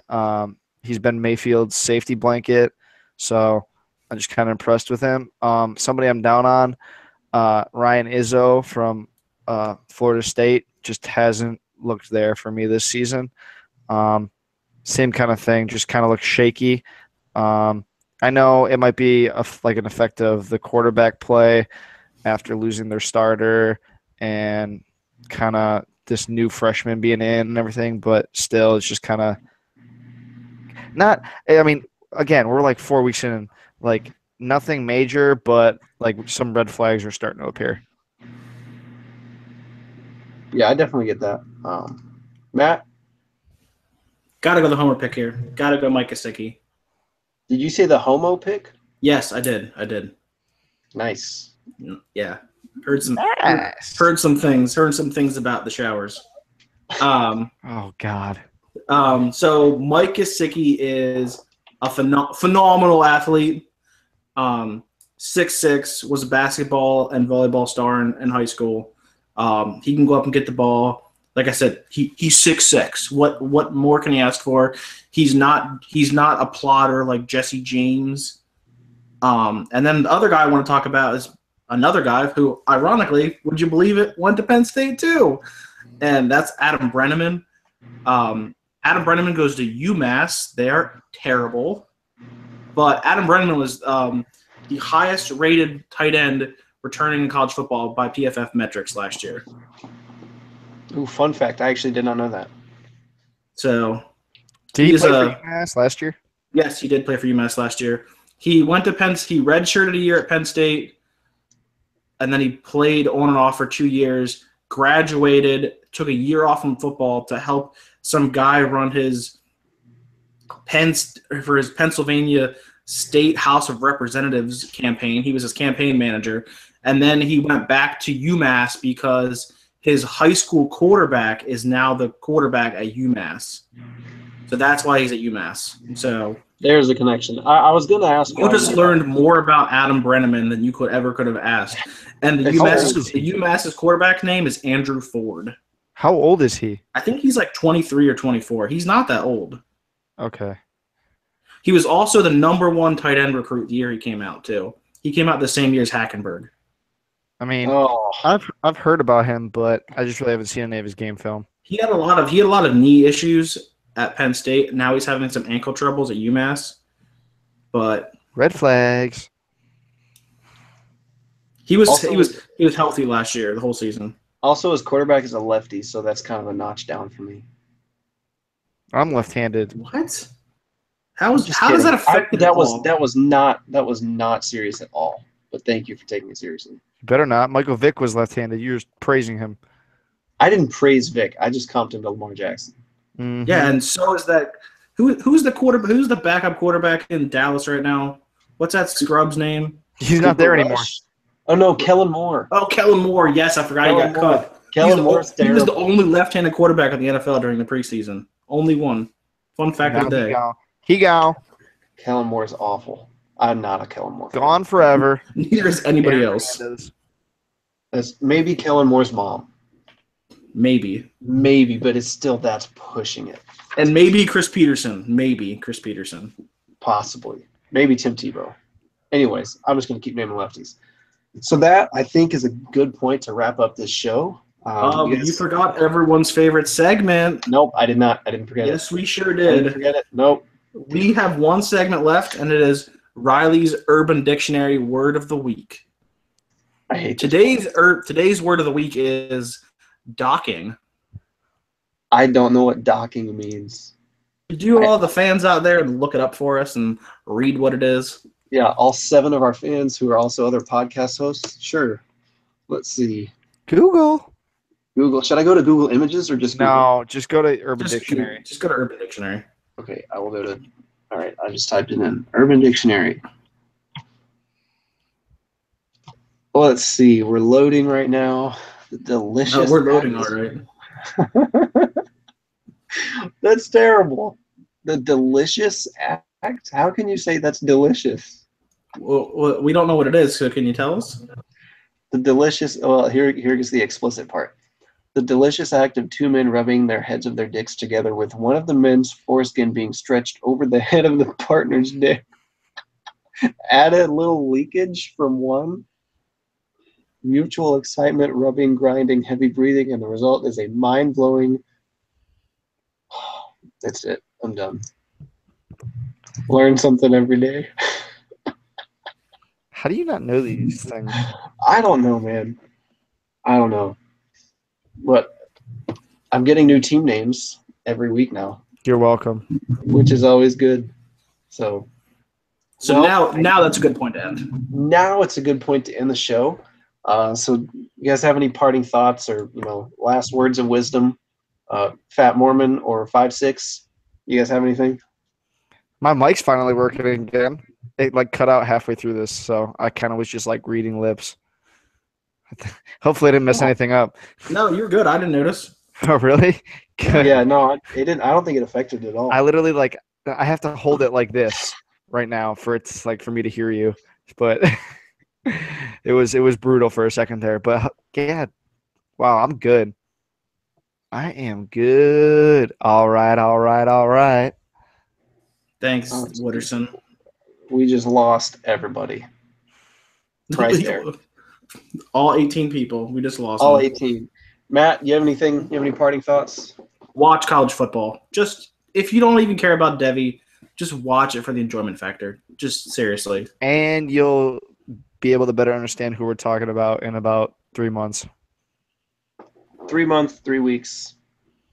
Mayfield's safety blanket, so I'm just kind of impressed with him. Somebody I'm down on, Ryan Izzo from Florida State, just hasn't looked there for me this season. Same kind of thing, just kind of looks shaky. I know it might be like an effect of the quarterback play after losing their starter and kind of this new freshman being in and everything, but still it's just kind of not – I mean, again, we're like 4 weeks in, like nothing major, but like some red flags are starting to appear. Yeah, I definitely get that. Matt? Got to go the homer pick here. Got to go Mike Gesicki. Did you say the homo pick? Yes, I did. Nice. Yeah. Heard some things about the showers. Oh God. So Mike Gesicki is a phenomenal athlete. 6'6", was a basketball and volleyball star in high school. He can go up and get the ball. Like I said, he's 6'6". What more can he ask for? He's not a plotter like Jesse James. And then the other guy I want to talk about is another guy who, ironically, would you believe it, went to Penn State too, and that's Adam Brenneman. Adam Brenneman goes to UMass. They're terrible, but Adam Brenneman was the highest rated tight end returning in college football by PFF metrics last year. Ooh, fun fact. I actually did not know that. So did he play for UMass last year? Yes, he did play for UMass last year. He went to Penn. He redshirted a year at Penn State, and then he played on and off for 2 years. Graduated, took a year off from football to help some guy run his Pennsylvania State House of Representatives campaign. He was his campaign manager, and then he went back to UMass because his high school quarterback is now the quarterback at UMass. So that's why he's at UMass. So there's a connection. I was going to ask. You just learned more about Adam Brenneman than you could have asked. And the UMass's quarterback name is Andrew Ford. How old is he? I think he's like 23 or 24. He's not that old. Okay. He was also the #1 tight end recruit the year he came out too. He came out the same year as Hackenberg. I mean, I've heard about him, but I just really haven't seen any of his game film. He had a lot of knee issues at Penn State. Now he's having some ankle troubles at UMass. But red flags. He was healthy last year, the whole season. Also, his quarterback is a lefty, so that's kind of a notch down for me. I'm left-handed. What? How does that affect that was not serious at all. But thank you for taking it seriously. Better not. Michael Vick was left-handed. You're just praising him. I didn't praise Vic. I just comped him to Lamar Jackson. Mm-hmm. Yeah, and so is that Who's the quarterback? Who's the backup quarterback in Dallas right now? What's that scrub's name? He's not there anymore. Oh no, Kellen Moore. Oh, Kellen Moore. Yes, I forgot Kellen he got Moore. cut. Kellen Moore's He was the terrible. only left-handed quarterback in the NFL during the preseason. Only one. Fun fact of the day. He gone. Kellen Moore's awful. I'm not a Kellen Moore fan. Gone forever. Neither is anybody Aaron else. Hernandez. That's maybe Kellen Moore's mom. Maybe. Maybe, but it's still that's pushing it. And maybe Chris Peterson. Maybe Chris Peterson. Possibly. Maybe Tim Tebow. Anyways, I'm just going to keep naming lefties. So that, I think, is a good point to wrap up this show. You forgot everyone's favorite segment. Nope, I did not. I didn't forget it. Yes, we sure I didn't did. forget it. Nope. We have one segment left, and it is Riley's Urban Dictionary Word of the Week. I hate Today's word of the week is docking. I don't know what docking means. Could you all the fans out there and look it up for us and read what it is? Yeah, all 7 of our fans who are also other podcast hosts. Sure. Let's see. Google. Google. Should I go to Google Images or just Google? No, just go to Urban Dictionary. Just go to Urban Dictionary. Okay, I will go to. All right, I just typed it in. Urban Dictionary. Let's see. We're loading right now. The delicious. No, we're loading all right. That's terrible. The delicious act. How can you say that's delicious? Well, we don't know what it is, so can you tell us? The delicious. Well, here is the explicit part. The delicious act of 2 men rubbing their heads of their dicks together, with one of the men's foreskin being stretched over the head of the partner's dick. Added little leakage from one. Mutual excitement, rubbing, grinding, heavy breathing, and the result is a mind-blowing. That's it. I'm done. Learn something every day. How do you not know these things? I don't know, man. I don't know. But I'm getting new team names every week now, You're welcome. which is always good. So Now that's a good point to end. now it's a good point to end the show. So you guys have any parting thoughts or last words of wisdom? Fat Mormon or 5'6"? You guys have anything? My mic's finally working again. It cut out halfway through this, so I kind of was just reading lips. Hopefully I didn't mess anything up. No, you're good. I didn't notice. Oh, really? Good. Yeah, no, it didn't. I don't think it affected it at all. I literally I have to hold it like this right now for it's for me to hear you. But it was brutal for a second there. But yeah, wow, I'm good. I am good. All right. Thanks, Wooderson. We just lost everybody. Right there. All 18 people. We just lost All them. 18. Matt, you have anything? You have any parting thoughts? Watch college football. Just if you don't even care about Devi, just watch it for the enjoyment factor. Just seriously. And you'll be able to better understand who we're talking about in about 3 months. 3 months, 3 weeks,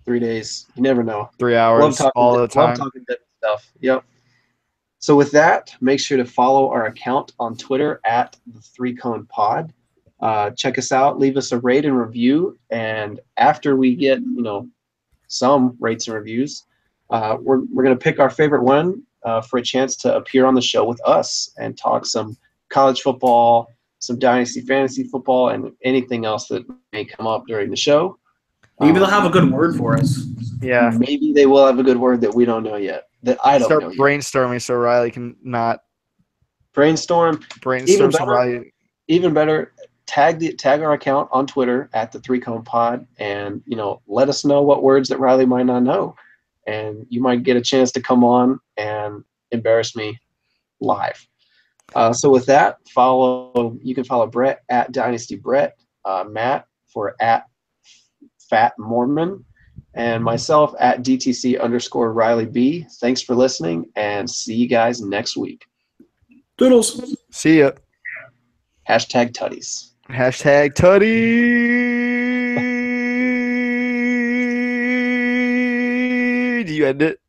3 days. You never know. 3 hours all the time. Love talking Devi stuff. Yep. So with that, make sure to follow our account on Twitter at the 3 Cone Pod. Check us out, leave us a rate and review, and after we get some rates and reviews, we're going to pick our favorite one for a chance to appear on the show with us and talk some college football, some dynasty fantasy football, and anything else that may come up during the show. Maybe they'll have a good word for us. Yeah. Maybe they will have a good word that we don't know yet, that I don't Start know yet. brainstorming so Riley can not Brainstorm. brainstorm so Riley. Even better, tag our account on Twitter at the 3 Cone Pod, and let us know what words that Riley might not know, and you might get a chance to come on and embarrass me live. So with that, you can follow Brett at Dynasty Brett, Matt for at Fat Mormon, and myself at DTC_Riley B. Thanks for listening, and see you guys next week. Doodles. See ya. Hashtag Tutties. Hashtag Tutty. Do you end it?